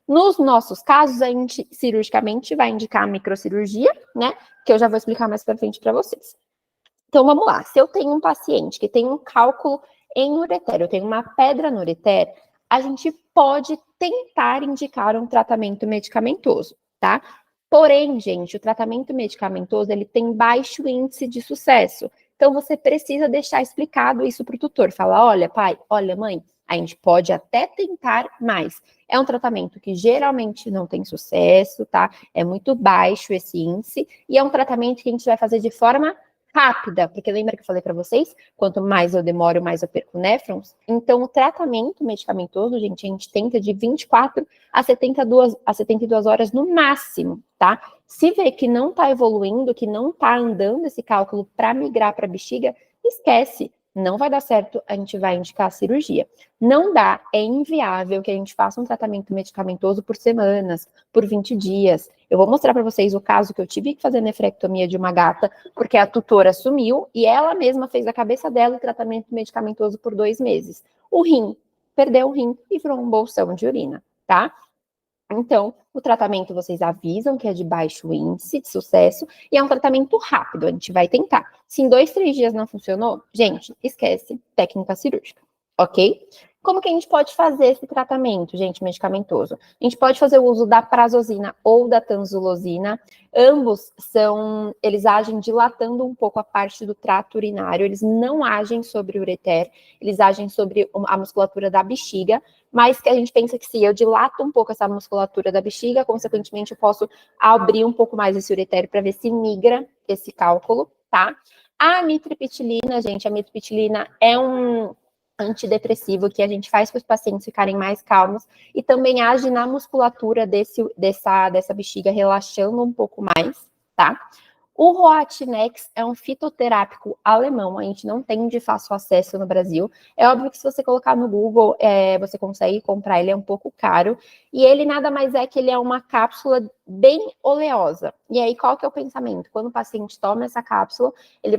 Nos nossos casos, a gente cirurgicamente vai indicar a microcirurgia, né, que eu já vou explicar mais para frente para vocês. Então, vamos lá. Se eu tenho um paciente que tem um cálculo em ureter, eu tenho uma pedra no ureter, a gente pode tentar indicar um tratamento medicamentoso, tá? Porém, gente, o tratamento medicamentoso, ele tem baixo índice de sucesso. Então, você precisa deixar explicado isso para o tutor. Fala, olha, pai, olha, mãe, a gente pode até tentar, mas é um tratamento que geralmente não tem sucesso, tá? É muito baixo esse índice e é um tratamento que a gente vai fazer de forma rápida, porque lembra que eu falei para vocês, quanto mais eu demoro, mais eu perco néfrons? Então, o tratamento medicamentoso, gente, a gente tenta de 24 a 72 horas no máximo, tá? Se vê que não tá evoluindo, que não tá andando esse cálculo para migrar para bexiga, esquece. Não vai dar certo, a gente vai indicar a cirurgia. Não dá, é inviável que a gente faça um tratamento medicamentoso por semanas, por 20 dias. Eu vou mostrar para vocês o caso que eu tive que fazer nefrectomia de uma gata, porque a tutora sumiu e ela mesma fez a cabeça dela o tratamento medicamentoso por 2 meses. O rim, perdeu o rim e virou um bolsão de urina, tá? Então, o tratamento vocês avisam que é de baixo índice de sucesso e é um tratamento rápido, a gente vai tentar. Se em 2, 3 dias não funcionou, gente, esquece técnica cirúrgica, ok? Como que a gente pode fazer esse tratamento, gente, medicamentoso? A gente pode fazer o uso da prazosina ou da tanzulosina. Ambos eles agem dilatando um pouco a parte do trato urinário, eles não agem sobre o ureter, eles agem sobre a musculatura da bexiga, mas que a gente pensa que se eu dilato um pouco essa musculatura da bexiga, consequentemente eu posso abrir um pouco mais esse ureter para ver se migra esse cálculo, tá? A amitriptilina, gente, a amitriptilina é um antidepressivo que a gente faz para os pacientes ficarem mais calmos e também age na musculatura dessa bexiga, relaxando um pouco mais, tá? O Roatinex é um fitoterápico alemão, a gente não tem de fácil acesso no Brasil. É óbvio que se você colocar no Google, você consegue comprar, ele é um pouco caro. E ele nada mais é que ele é uma cápsula bem oleosa. E aí, qual que é o pensamento? Quando o paciente toma essa cápsula, ele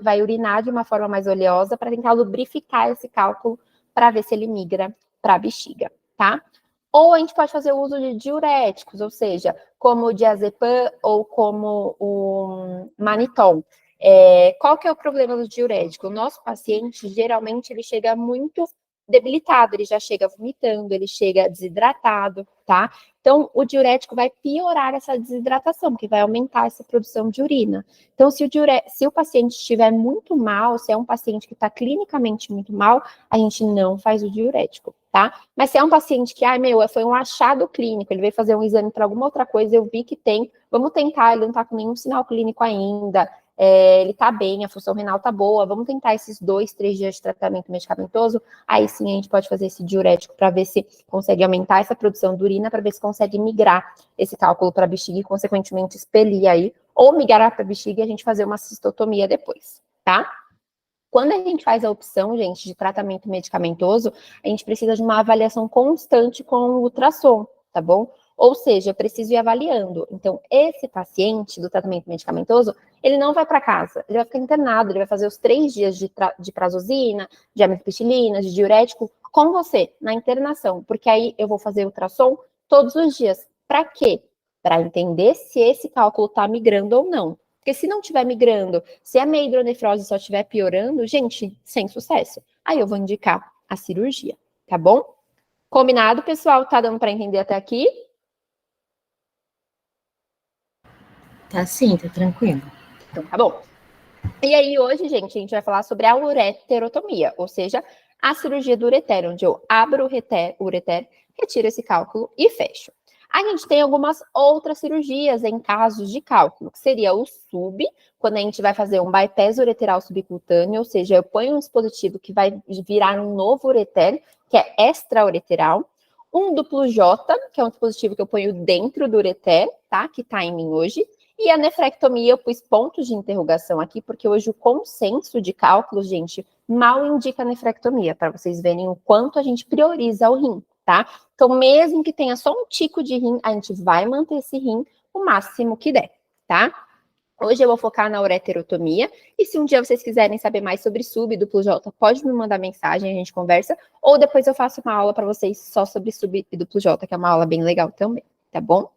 vai urinar de uma forma mais oleosa para tentar lubrificar esse cálculo para ver se ele migra para a bexiga, tá? Ou a gente pode fazer o uso de diuréticos, ou seja, como o diazepam ou como o manitol. Qual que é o problema do diurético? O nosso paciente, geralmente, ele chega muito debilitado, ele já chega vomitando, ele chega desidratado, tá? Então, o diurético vai piorar essa desidratação, porque vai aumentar essa produção de urina. Então, se o paciente estiver muito mal, se é um paciente que está clinicamente muito mal, a gente não faz o diurético, tá? Mas se é um paciente que, foi um achado clínico, ele veio fazer um exame para alguma outra coisa, eu vi que tem, vamos tentar, ele não está com nenhum sinal clínico ainda, ele está bem, a função renal está boa, vamos tentar esses 2, 3 dias de tratamento medicamentoso, aí sim a gente pode fazer esse diurético para ver se consegue aumentar essa produção de urina, para ver se consegue migrar esse cálculo para a bexiga e, consequentemente, expelir aí, ou migrar para a bexiga e a gente fazer uma cistotomia depois, tá? Quando a gente faz a opção, gente, de tratamento medicamentoso, a gente precisa de uma avaliação constante com o ultrassom, tá bom? Ou seja, eu preciso ir avaliando. Então, esse paciente do tratamento medicamentoso, ele não vai para casa, ele vai ficar internado, ele vai fazer os 3 dias de prazosina, de amitriptilina, de diurético, com você, na internação, porque aí eu vou fazer ultrassom todos os dias. Para quê? Para entender se esse cálculo está migrando ou não. Porque se não estiver migrando, se a minha hidronefrose só estiver piorando, gente, sem sucesso. Aí eu vou indicar a cirurgia, tá bom? Combinado, pessoal? Tá dando para entender até aqui? Tá sim, tá tranquilo. Então, tá bom. E aí, hoje, gente, a gente vai falar sobre a ureterotomia, ou seja, a cirurgia do ureter, onde eu abro o ureter, retiro esse cálculo e fecho. A gente tem algumas outras cirurgias em casos de cálculo, que seria o SUB, quando a gente vai fazer um bypass ureteral subcutâneo, ou seja, eu ponho um dispositivo que vai virar um novo ureter, que é extraureteral. Um duplo J, que é um dispositivo que eu ponho dentro do ureter, tá? Que tá em mim hoje. E a nefrectomia, eu pus pontos de interrogação aqui, porque hoje o consenso de cálculo, gente, mal indica a nefrectomia, para vocês verem o quanto a gente prioriza o rim, tá? Então, mesmo que tenha só um tico de rim, a gente vai manter esse rim o máximo que der, tá? Hoje eu vou focar na ureterotomia, e se um dia vocês quiserem saber mais sobre sub e duplo J, pode me mandar mensagem, a gente conversa, ou depois eu faço uma aula para vocês só sobre sub e duplo J, que é uma aula bem legal também, tá bom?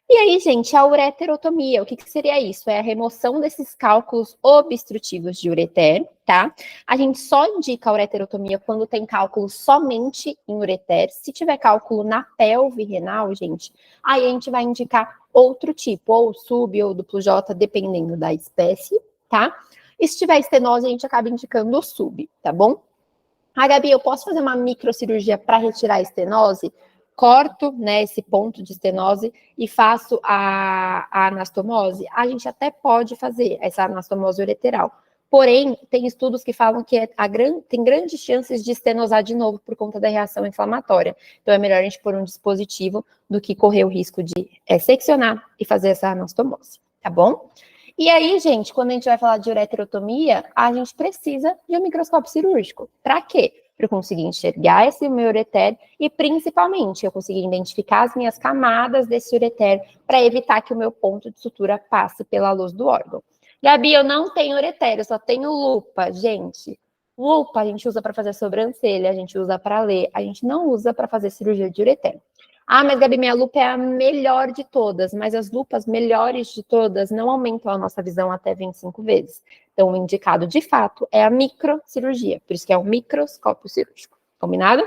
E aí, gente, a ureterotomia, o que seria isso? É a remoção desses cálculos obstrutivos de ureter, tá? A gente só indica a ureterotomia quando tem cálculo somente em ureter. Se tiver cálculo na pelve renal, gente, aí a gente vai indicar outro tipo, ou sub ou duplo J, dependendo da espécie, tá? E se tiver estenose, a gente acaba indicando o sub, tá bom? Gabi, eu posso fazer uma microcirurgia para retirar a estenose? Corto, né, esse ponto de estenose e faço a anastomose? A gente até pode fazer essa anastomose ureteral. Porém, tem estudos que falam que tem grandes chances de estenosar de novo por conta da reação inflamatória. Então, é melhor a gente pôr um dispositivo do que correr o risco de seccionar e fazer essa anastomose, tá bom? E aí, gente, quando a gente vai falar de ureterotomia, a gente precisa de um microscópio cirúrgico. Para quê? Para eu conseguir enxergar esse meu ureter e, principalmente, eu conseguir identificar as minhas camadas desse ureter para evitar que o meu ponto de sutura passe pela luz do órgão. Gabi, eu não tenho ureter, eu só tenho lupa. Gente, lupa a gente usa para fazer sobrancelha, a gente usa para ler, a gente não usa para fazer cirurgia de ureter. Mas Gabi, minha lupa é a melhor de todas, mas as lupas melhores de todas não aumentam a nossa visão até 25 vezes. Então, o indicado, de fato, é a microcirurgia, por isso que é um microscópio cirúrgico, Combinado?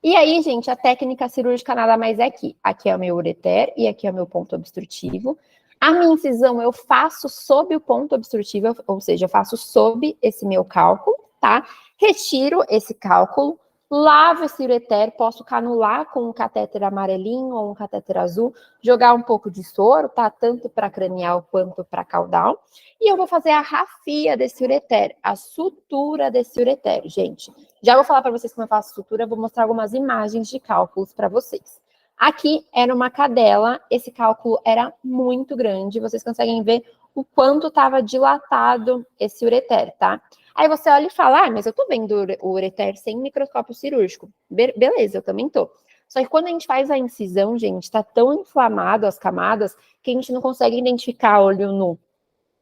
E aí, gente, a técnica cirúrgica nada mais é aqui. Aqui é o meu ureter e aqui é o meu ponto obstrutivo. A minha incisão eu faço sob o ponto obstrutivo, ou seja, eu faço sob esse meu cálculo, tá? Retiro esse cálculo, lavo esse ureter, posso canular com um catéter amarelinho ou um catéter azul, jogar um pouco de soro, tá? Tanto para cranial quanto para caudal. E eu vou fazer a rafia desse ureter, a sutura desse ureter, gente. Já vou falar para vocês como eu faço sutura, vou mostrar algumas imagens de cálculos para vocês. Aqui era uma cadela, esse cálculo era muito grande, vocês conseguem ver o quanto estava dilatado esse ureter, tá? Aí você olha e fala, mas eu tô vendo o ureter sem microscópio cirúrgico. Beleza, eu também tô. Só que quando a gente faz a incisão, gente, tá tão inflamado as camadas que a gente não consegue identificar a olho nu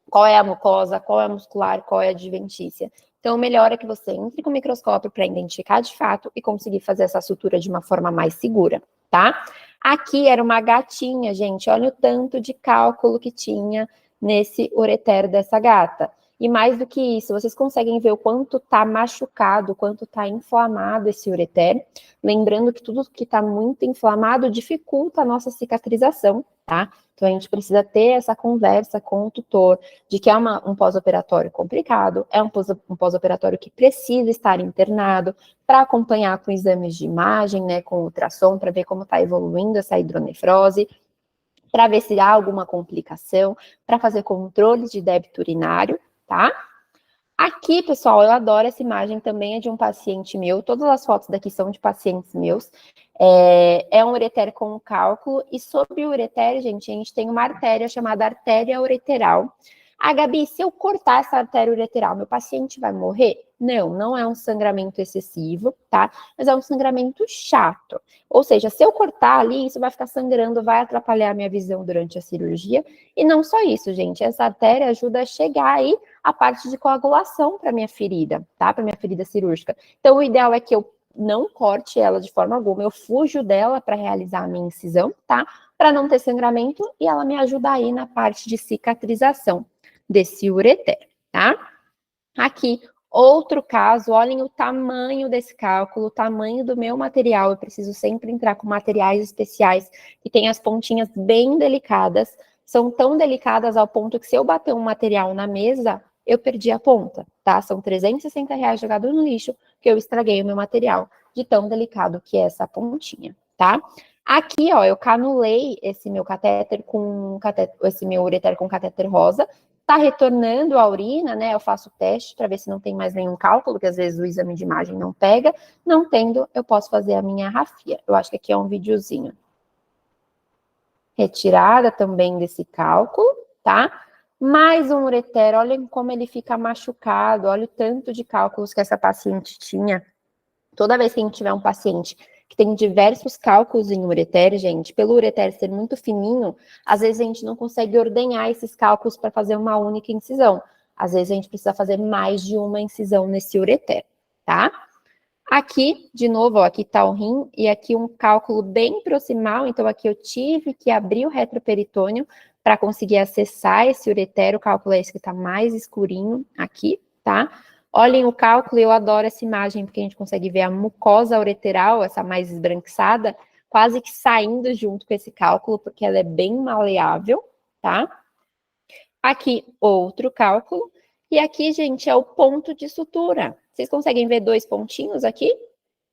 qual é a mucosa, qual é a muscular, qual é a adventícia. Então, o melhor é que você entre com o microscópio para identificar de fato e conseguir fazer essa sutura de uma forma mais segura, tá? Aqui era uma gatinha, gente. Olha o tanto de cálculo que tinha nesse ureter dessa gata. E mais do que isso, vocês conseguem ver o quanto tá machucado, o quanto tá inflamado esse ureter. Lembrando que tudo que tá muito inflamado dificulta a nossa cicatrização, tá? Então, a gente precisa ter essa conversa com o tutor de que é um pós-operatório complicado, é um pós-operatório que precisa estar internado para acompanhar com exames de imagem, né, com ultrassom, para ver como está evoluindo essa hidronefrose, para ver se há alguma complicação, para fazer controle de débito urinário, tá? Aqui, pessoal, eu adoro essa imagem, também é de um paciente meu, todas as fotos daqui são de pacientes meus. É um ureter com cálculo, e sobre o ureter, gente, a gente tem uma artéria chamada artéria ureteral. Ah, Gabi, se eu cortar essa artéria ureteral, meu paciente vai morrer? Não, não é um sangramento excessivo, tá? Mas é um sangramento chato. Ou seja, se eu cortar ali, isso vai ficar sangrando, vai atrapalhar a minha visão durante a cirurgia. E não só isso, gente, essa artéria ajuda a chegar aí a parte de coagulação para minha ferida, tá? Para minha ferida cirúrgica. Então, o ideal é que eu não corte ela de forma alguma, eu fujo dela para realizar a minha incisão, tá? Para não ter sangramento e ela me ajuda aí na parte de cicatrização desse ureter, tá? Aqui, outro caso, olhem o tamanho desse cálculo, o tamanho do meu material, eu preciso sempre entrar com materiais especiais que tem as pontinhas bem delicadas, são tão delicadas ao ponto que se eu bater um material na mesa, eu perdi a ponta, tá? São R$360 jogados no lixo que eu estraguei o meu material, de tão delicado que é essa pontinha, tá? Aqui, ó, eu canulei esse meu catéter esse meu ureter com catéter rosa, tá retornando a urina, né? Eu faço o teste para ver se não tem mais nenhum cálculo, que às vezes o exame de imagem não pega. Não tendo, eu posso fazer a minha rafia. Eu acho que aqui é um videozinho. Retirada também desse cálculo, tá? Mais um ureter, olhem como ele fica machucado, olha o tanto de cálculos que essa paciente tinha. Toda vez que a gente tiver um paciente que tem diversos cálculos em ureter, gente, pelo ureter ser muito fininho, às vezes a gente não consegue ordenhar esses cálculos para fazer uma única incisão. Às vezes a gente precisa fazer mais de uma incisão nesse ureter, tá? Aqui, de novo, ó, aqui tá o rim, e aqui um cálculo bem proximal, então aqui eu tive que abrir o retroperitônio para conseguir acessar esse ureter, o cálculo é esse que tá mais escurinho aqui, tá? Olhem o cálculo, eu adoro essa imagem, porque a gente consegue ver a mucosa ureteral, essa mais esbranquiçada, quase que saindo junto com esse cálculo, porque ela é bem maleável, tá? Aqui, outro cálculo. E aqui, gente, é o ponto de sutura. Vocês conseguem ver dois pontinhos aqui?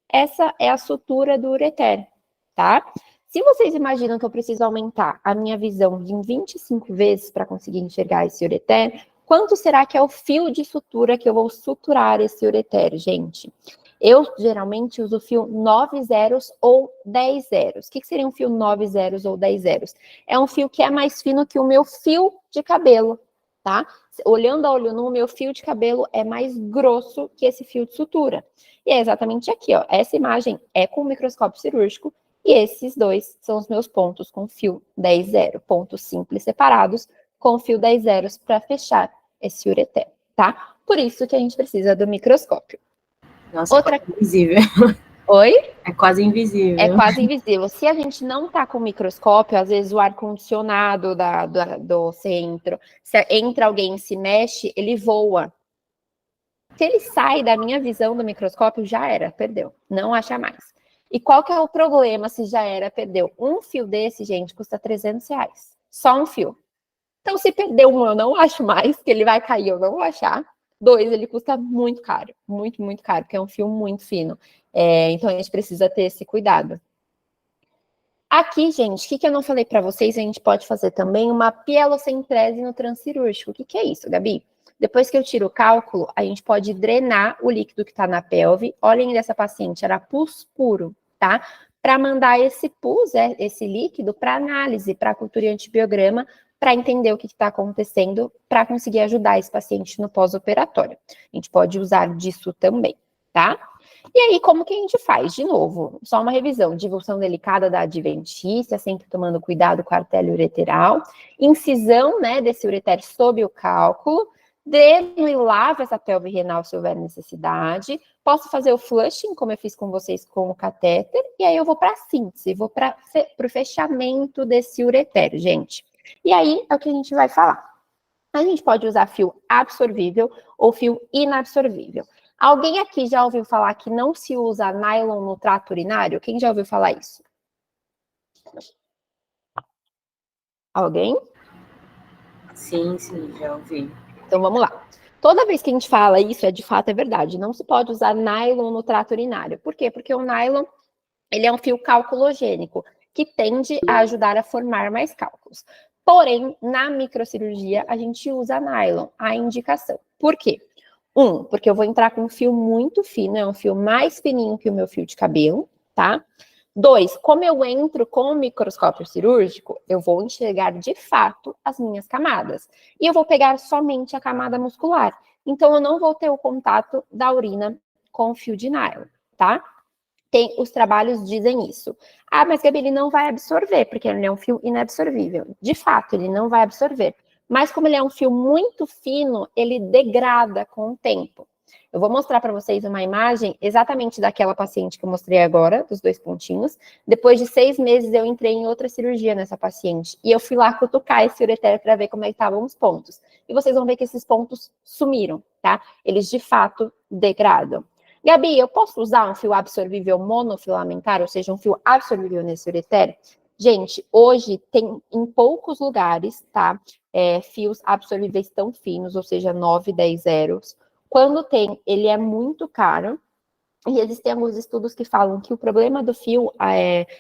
Essa é a sutura do ureter, tá? Se vocês imaginam que eu preciso aumentar a minha visão em 25 vezes para conseguir enxergar esse ureter, quanto será que é o fio de sutura que eu vou suturar esse ureter, gente? Eu, geralmente, uso fio 9 zeros ou 10 zeros. O que seria um fio 9 zeros ou 10 zeros? É um fio que é mais fino que o meu fio de cabelo, tá? Olhando a olho nu, o meu fio de cabelo é mais grosso que esse fio de sutura. E é exatamente aqui, ó. Essa imagem é com microscópio cirúrgico e esses dois são os meus pontos com fio 10 zero, pontos simples separados com fio 10 zeros para fechar esse ureter, tá? Por isso que a gente precisa do microscópio. Nossa, outra... é quase invisível. Oi? É quase invisível. É quase invisível. Se a gente não tá com microscópio, às vezes o ar-condicionado do centro, se entra alguém e se mexe, ele voa. Se ele sai da minha visão do microscópio, já era, perdeu. Não acha mais. E qual que é o problema se já era, perdeu? Um fio desse, gente, custa R$300. Só um fio. Então, se perder um, eu não acho mais, que ele vai cair, eu não vou achar. 2, ele custa muito caro. Muito, muito caro, porque é um fio muito fino. Então, a gente precisa ter esse cuidado. Aqui, gente, o que eu não falei para vocês, a gente pode fazer também uma pielocentese no transcirúrgico. O que é isso, Gabi? Depois que eu tiro o cálculo, a gente pode drenar o líquido que está na pelve. Olhem dessa paciente, era pus puro, tá? Para mandar esse pus, esse líquido, para análise, para cultura e antibiograma, para entender o que está acontecendo, para conseguir ajudar esse paciente no pós-operatório. A gente pode usar disso também, tá? E aí, como que a gente faz? De novo, só uma revisão. Divulsão delicada da adventícia, sempre tomando cuidado com a artéria ureteral. Incisão, né, desse ureter sob o cálculo. Dreno e lavo essa pelve renal se houver necessidade. Posso fazer o flushing, como eu fiz com vocês com o catéter. E aí eu vou para a síntese, vou para o fechamento desse ureter, gente. E aí é o que a gente vai falar. A gente pode usar fio absorvível ou fio inabsorvível. Alguém aqui já ouviu falar que não se usa nylon no trato urinário? Quem já ouviu falar isso? Alguém? Sim, já ouvi. Então vamos lá. Toda vez que a gente fala isso, de fato é verdade. Não se pode usar nylon no trato urinário. Por quê? Porque o nylon, ele é um fio calculogênico, que tende a ajudar a formar mais cálculos. Porém, na microcirurgia, a gente usa nylon, a indicação. Por quê? Porque eu vou entrar com um fio muito fino, é um fio mais fininho que o meu fio de cabelo, tá? 2, como eu entro com o microscópio cirúrgico, eu vou enxergar de fato as minhas camadas. E eu vou pegar somente a camada muscular. Então, eu não vou ter o contato da urina com o fio de nylon, tá? Os trabalhos dizem isso. Ah, mas Gabi, ele não vai absorver, porque ele é um fio inabsorvível. De fato, ele não vai absorver. Mas como ele é um fio muito fino, ele degrada com o tempo. Eu vou mostrar para vocês uma imagem exatamente daquela paciente que eu mostrei agora, dos 2 pontinhos. Depois de 6 meses, eu entrei em outra cirurgia nessa paciente. E eu fui lá cutucar esse ureter para ver como é que estavam os pontos. E vocês vão ver que esses pontos sumiram, tá? Eles, de fato, degradam. Gabi, eu posso usar um fio absorvível monofilamentar, ou seja, um fio absorvível nesse ureter? Gente, hoje tem em poucos lugares, tá? Fios absorvíveis tão finos, ou seja, 9, 10 zeros. Quando tem, ele é muito caro. E existem alguns estudos que falam que o problema do fio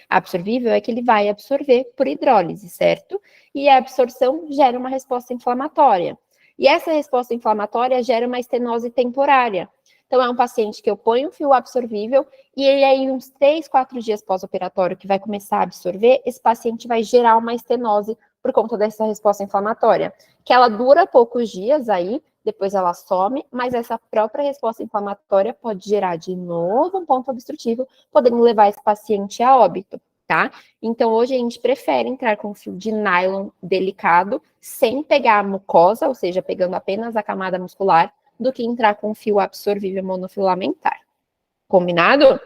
absorvível é que ele vai absorver por hidrólise, certo? E a absorção gera uma resposta inflamatória. E essa resposta inflamatória gera uma estenose temporária. Então, é um paciente que eu ponho um fio absorvível e ele aí uns 3, 4 dias pós-operatório que vai começar a absorver, esse paciente vai gerar uma estenose por conta dessa resposta inflamatória, que ela dura poucos dias aí, depois ela some, mas essa própria resposta inflamatória pode gerar de novo um ponto obstrutivo, podendo levar esse paciente a óbito, tá? Então, hoje a gente prefere entrar com um fio de nylon delicado, sem pegar a mucosa, ou seja, pegando apenas a camada muscular, do que entrar com fio absorvível monofilamentar. Combinado?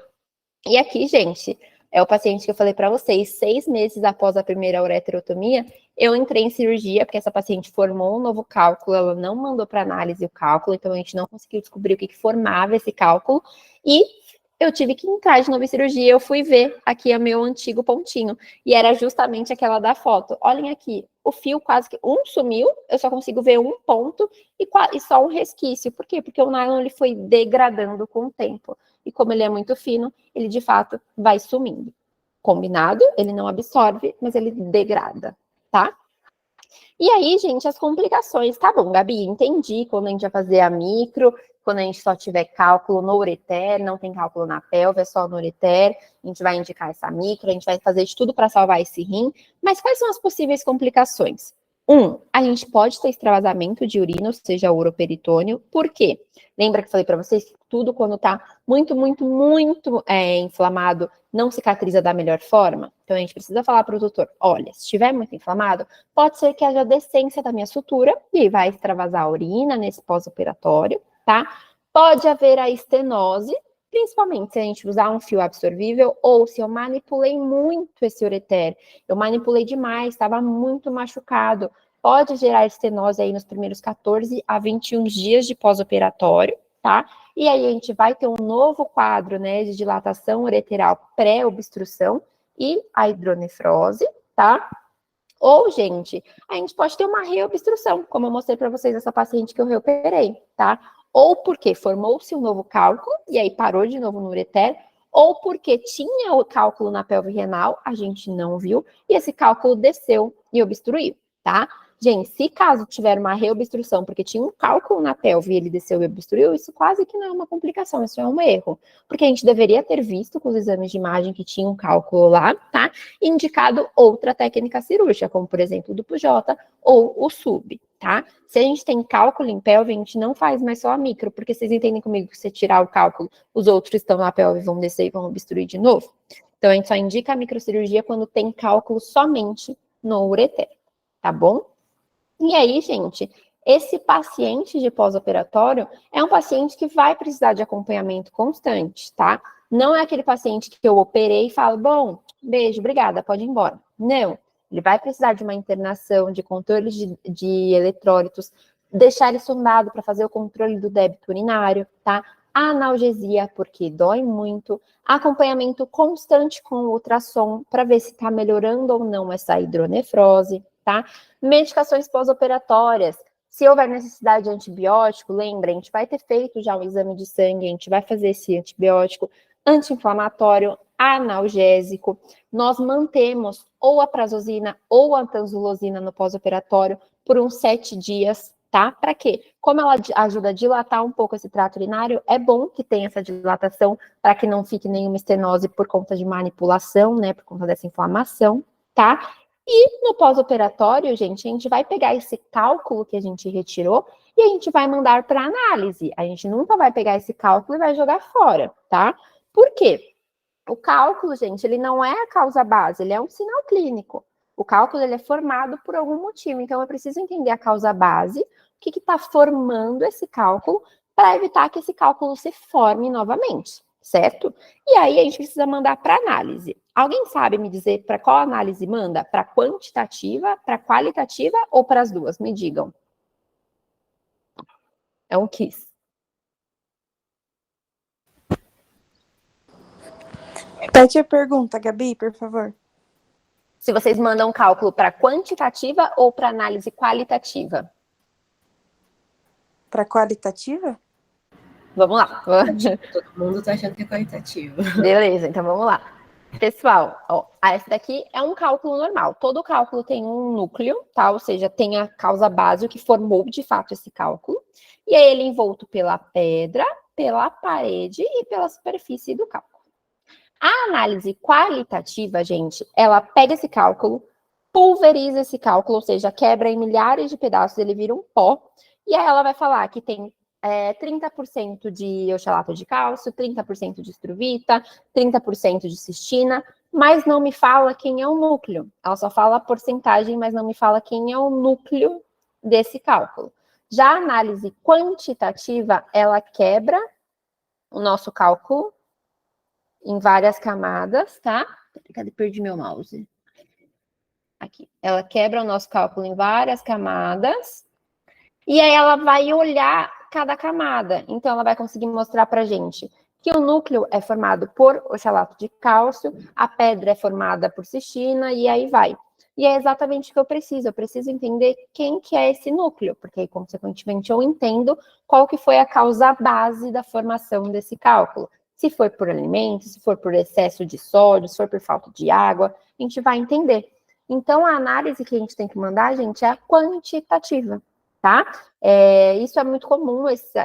E aqui, gente, é o paciente que eu falei para vocês, 6 meses após a primeira ureterotomia, eu entrei em cirurgia, porque essa paciente formou um novo cálculo, ela não mandou para análise o cálculo, então a gente não conseguiu descobrir o que formava esse cálculo, e eu tive que entrar de novo em cirurgia, eu fui ver aqui o meu antigo pontinho, e era justamente aquela da foto. Olhem aqui, o fio quase que sumiu, eu só consigo ver um ponto e só um resquício. Por quê? Porque o nylon ele foi degradando com o tempo. E como ele é muito fino, ele de fato vai sumindo. Combinado? Ele não absorve, mas ele degrada, tá? E aí, gente, as complicações. Tá bom, Gabi, entendi quando a gente vai fazer a micro, quando a gente só tiver cálculo no ureter, não tem cálculo na pelve, é só no ureter, a gente vai indicar essa micro, a gente vai fazer de tudo para salvar esse rim. Mas quais são as possíveis complicações? A gente pode ter extravasamento de urina, ou seja, uroperitônio. Por quê? Lembra que eu falei para vocês que tudo quando tá muito inflamado não cicatriza da melhor forma? Então, a gente precisa falar para o doutor, olha, se estiver muito inflamado, pode ser que haja descência da minha sutura e vai extravasar a urina nesse pós-operatório, tá? Pode haver a estenose, principalmente se a gente usar um fio absorvível ou se eu manipulei muito esse ureter, eu manipulei demais, estava muito machucado, pode gerar estenose aí nos primeiros 14 a 21 dias de pós-operatório, tá? E aí a gente vai ter um novo quadro, né, de dilatação ureteral pré-obstrução e a hidronefrose, tá? Ou, gente, a gente pode ter uma reobstrução, como eu mostrei para vocês essa paciente que eu reoperei, tá? Ou porque formou-se um novo cálculo e aí parou de novo no ureter, ou porque tinha o cálculo na pelve renal, a gente não viu, e esse cálculo desceu e obstruiu, tá? Gente, se caso tiver uma reobstrução, porque tinha um cálculo na pelve e ele desceu e obstruiu, isso quase que não é uma complicação, isso é um erro. Porque a gente deveria ter visto com os exames de imagem que tinha um cálculo lá, tá? E indicado outra técnica cirúrgica, como por exemplo o duplo J ou o sub, tá? Se a gente tem cálculo em pelve, a gente não faz mais só a micro, porque vocês entendem comigo que se tirar o cálculo, os outros que estão na pelve vão descer e vão obstruir de novo. Então a gente só indica a microcirurgia quando tem cálculo somente no ureter, tá bom? E aí, gente, esse paciente de pós-operatório é um paciente que vai precisar de acompanhamento constante, tá? Não é aquele paciente que eu operei e falo, bom, beijo, obrigada, pode ir embora. Não, ele vai precisar de uma internação, de controle de eletrólitos, deixar ele sondado para fazer o controle do débito urinário, tá? Analgesia, porque dói muito, acompanhamento constante com o ultrassom para ver se está melhorando ou não essa hidronefrose, tá? Medicações pós-operatórias. Se houver necessidade de antibiótico, lembre, a gente vai ter feito já um exame de sangue, a gente vai fazer esse antibiótico anti-inflamatório, analgésico. Nós mantemos ou a prazosina ou a tanzulosina no pós-operatório por uns 7 dias, tá? Para quê? Como ela ajuda a dilatar um pouco esse trato urinário, é bom que tenha essa dilatação para que não fique nenhuma estenose por conta de manipulação, né? Por conta dessa inflamação, tá? E no pós-operatório, gente, a gente vai pegar esse cálculo que a gente retirou e a gente vai mandar para análise. A gente nunca vai pegar esse cálculo e vai jogar fora, tá? Por quê? O cálculo, gente, ele não é a causa base, ele é um sinal clínico. O cálculo, ele é formado por algum motivo. Então, eu preciso entender a causa base, o que está formando esse cálculo, para evitar que esse cálculo se forme novamente, certo? E aí, a gente precisa mandar para análise. Alguém sabe me dizer para qual análise manda? Para quantitativa, para qualitativa ou para as duas? Me digam. É um quiz. Repete a pergunta, Gabi, por favor. Se vocês mandam cálculo para quantitativa ou para análise qualitativa? Para qualitativa? Vamos lá. Todo mundo tá achando que é qualitativo. Beleza, então vamos lá. Pessoal, ó, esse daqui é um cálculo normal. Todo cálculo tem um núcleo, tá? Ou seja, tem a causa base, o que formou de fato esse cálculo. E aí ele é envolto pela pedra, pela parede e pela superfície do cálculo. A análise qualitativa, gente, ela pega esse cálculo, pulveriza esse cálculo, ou seja, quebra em milhares de pedaços, ele vira um pó, e aí ela vai falar que tem 30% de oxalato de cálcio, 30% de estruvita, 30% de cistina, mas não me fala quem é o núcleo. Ela só fala a porcentagem, mas não me fala quem é o núcleo desse cálculo. Já a análise quantitativa, ela quebra o nosso cálculo em várias camadas, tá? Cadê? Perdi meu mouse. Aqui. Ela quebra o nosso cálculo em várias camadas e aí ela vai olhar cada camada. Então, ela vai conseguir mostrar pra gente que o núcleo é formado por oxalato de cálcio, a pedra é formada por cistina e aí vai. E é exatamente o que eu preciso. Eu preciso entender quem que é esse núcleo, porque aí, consequentemente, eu entendo qual que foi a causa base da formação desse cálculo. Se foi por alimento, se for por excesso de sódio, se for por falta de água, a gente vai entender. Então, a análise que a gente tem que mandar, gente, é a quantitativa, tá? Isso é muito comum, não é esse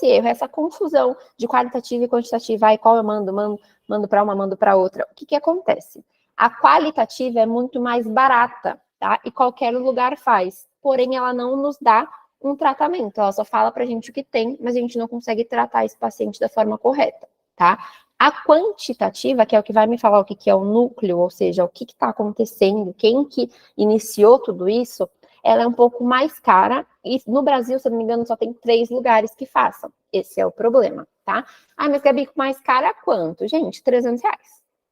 erro, é essa confusão de qualitativa e quantitativa. Aí, qual eu mando para uma, mando para outra. O que acontece? A qualitativa é muito mais barata, tá? E qualquer lugar faz. Porém, ela não nos dá um tratamento. Ela só fala pra gente o que tem, mas a gente não consegue tratar esse paciente da forma correta, tá? A quantitativa, que é o que vai me falar o que é o núcleo, ou seja, o que está acontecendo, quem que iniciou tudo isso, ela é um pouco mais cara, e no Brasil, se eu não me engano, só tem 3 lugares que façam. Esse é o problema, tá? Ah, mas Gabi, mais cara quanto? Gente, R$300.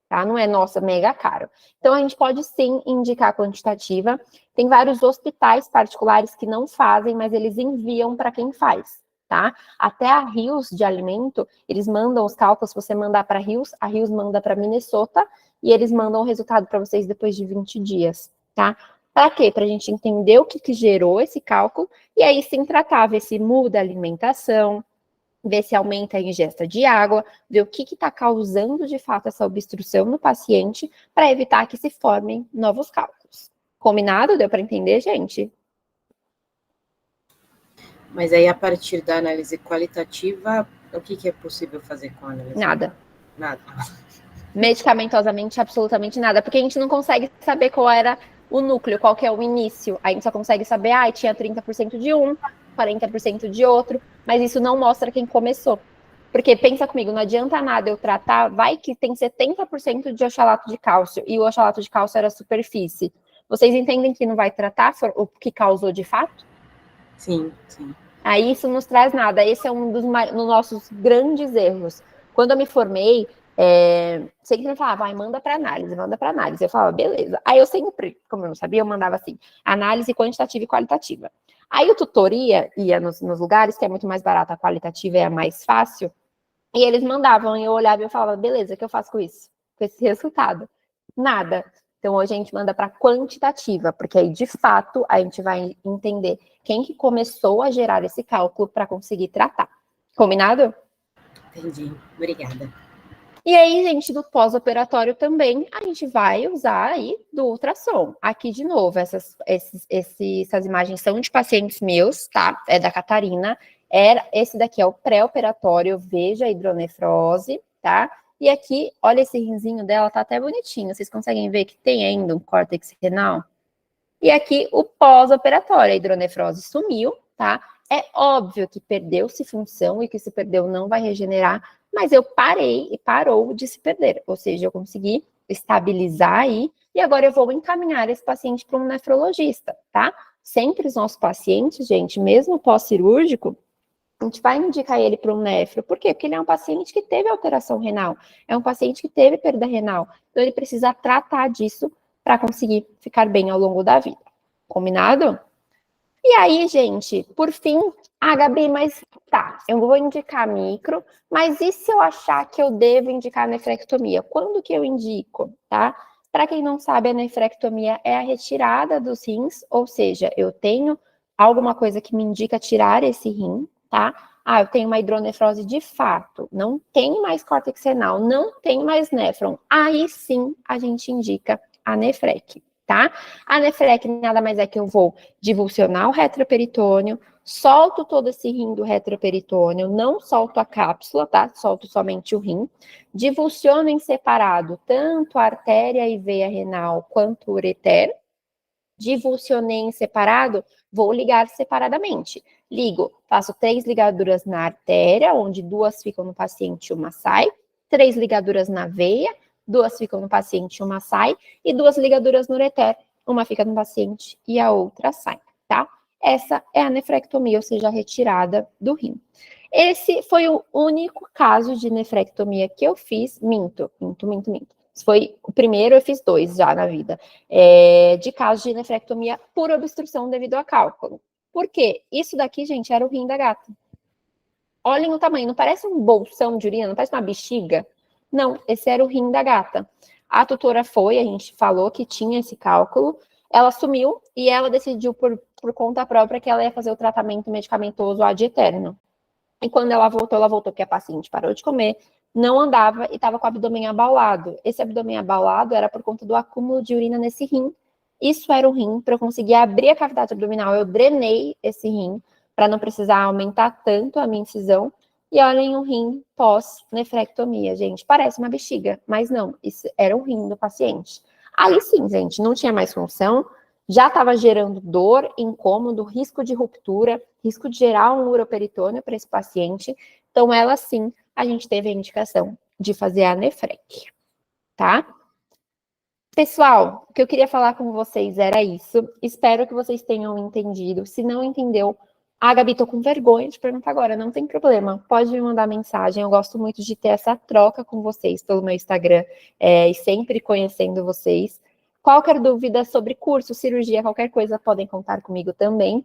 Tá? Não é, nossa, mega caro. Então, a gente pode sim indicar a quantitativa. Tem vários hospitais particulares que não fazem, mas eles enviam para quem faz, tá? Até a Rios de Alimento, eles mandam os cálculos, se você mandar para Rios, a Rios manda para Minnesota, e eles mandam o resultado para vocês depois de 20 dias, tá? Para quê? Para a gente entender o que gerou esse cálculo, e aí sim tratar, ver se muda a alimentação, ver se aumenta a ingesta de água, ver o que está causando de fato essa obstrução no paciente, para evitar que se formem novos cálculos. Combinado? Deu para entender, gente? Mas aí, a partir da análise qualitativa, o que é possível fazer com a análise? Nada. Nada. Medicamentosamente, absolutamente nada, porque a gente não consegue saber qual era o núcleo, qual que é o início. A gente só consegue saber, tinha 30% de um, 40% de outro, mas isso não mostra quem começou. Porque, pensa comigo, não adianta nada eu tratar, vai que tem 70% de oxalato de cálcio, e o oxalato de cálcio era superfície. Vocês entendem que não vai tratar o que causou de fato? Sim, sim. Aí isso nos traz nada. Esse é um dos nossos grandes erros. Quando eu me formei, sempre falava, manda para análise, manda para análise. Eu falava, beleza. Aí eu sempre, como eu não sabia, eu mandava assim, análise quantitativa e qualitativa. Aí o tutoria ia nos lugares que é muito mais barato, a qualitativa é a mais fácil, e eles mandavam, e eu olhava e eu falava, beleza, o que eu faço com isso? Com esse resultado? Nada. Então, hoje a gente manda para quantitativa, porque aí, de fato, a gente vai entender quem que começou a gerar esse cálculo para conseguir tratar. Combinado? Entendi. Obrigada. E aí, gente, do pós-operatório também, a gente vai usar aí do ultrassom. Aqui, de novo, essas imagens são de pacientes meus, tá? É da Catarina. Esse daqui é o pré-operatório, veja a hidronefrose, tá? E aqui, olha esse rinzinho dela, tá até bonitinho. Vocês conseguem ver que tem ainda um córtex renal? E aqui, o pós-operatório, a hidronefrose sumiu, tá? É óbvio que perdeu-se função e que se perdeu não vai regenerar, mas eu parei e parou de se perder. Ou seja, eu consegui estabilizar aí e agora eu vou encaminhar esse paciente para um nefrologista, tá? Sempre os nossos pacientes, gente, mesmo pós-cirúrgico, a gente vai indicar ele para um nefro. Por quê? Porque ele é um paciente que teve alteração renal, é um paciente que teve perda renal. Então, ele precisa tratar disso para conseguir ficar bem ao longo da vida. Combinado? E aí, gente, por fim, Gabi, mas tá, eu vou indicar micro, mas e se eu achar que eu devo indicar nefrectomia? Quando que eu indico, tá? Para quem não sabe, a nefrectomia é a retirada dos rins, ou seja, eu tenho alguma coisa que me indica tirar esse rim, tá? Eu tenho uma hidronefrose de fato, não tem mais córtex renal, não tem mais néfron. Aí sim a gente indica a nefrec, tá? A nefrec nada mais é que eu vou divulsionar o retroperitônio, solto todo esse rim do retroperitônio, não solto a cápsula, tá? Solto somente o rim. Divulsiono em separado tanto a artéria e veia renal quanto o ureter. Divulsionei em separado, vou ligar separadamente. Ligo, faço 3 ligaduras na artéria, onde 2 ficam no paciente e uma sai. 3 ligaduras na veia, 2 ficam no paciente e uma sai. E 2 ligaduras no ureter, uma fica no paciente e a outra sai, tá? Essa é a nefrectomia, ou seja, a retirada do rim. Esse foi o único caso de nefrectomia que eu fiz. Minto. Foi o primeiro, eu fiz 2 já na vida, de casos de nefrectomia por obstrução devido a cálculo. Por quê? Isso daqui, gente, era o rim da gata. Olhem o tamanho, não parece um bolsão de urina, não parece uma bexiga? Não, esse era o rim da gata. A tutora a gente falou que tinha esse cálculo, ela sumiu e ela decidiu por conta própria que ela ia fazer o tratamento medicamentoso ad eterno. E quando ela voltou porque a paciente parou de comer, não andava e estava com o abdômen abaulado. Esse abdômen abaulado era por conta do acúmulo de urina nesse rim. Isso era o rim, para eu conseguir abrir a cavidade abdominal, eu drenei esse rim, para não precisar aumentar tanto a minha incisão. E olhem o rim pós-nefrectomia, gente. Parece uma bexiga, mas não, isso era o rim do paciente. Aí sim, gente, não tinha mais função, já estava gerando dor, incômodo, risco de ruptura, risco de gerar um uroperitônio para esse paciente. Então, ela sim, a gente teve a indicação de fazer a nefrec, tá? Pessoal, o que eu queria falar com vocês era isso. Espero que vocês tenham entendido. Se não entendeu, Gabi, tô com vergonha de perguntar agora, não tem problema. Pode me mandar mensagem, eu gosto muito de ter essa troca com vocês pelo meu Instagram e sempre conhecendo vocês. Qualquer dúvida sobre curso, cirurgia, qualquer coisa, podem contar comigo também.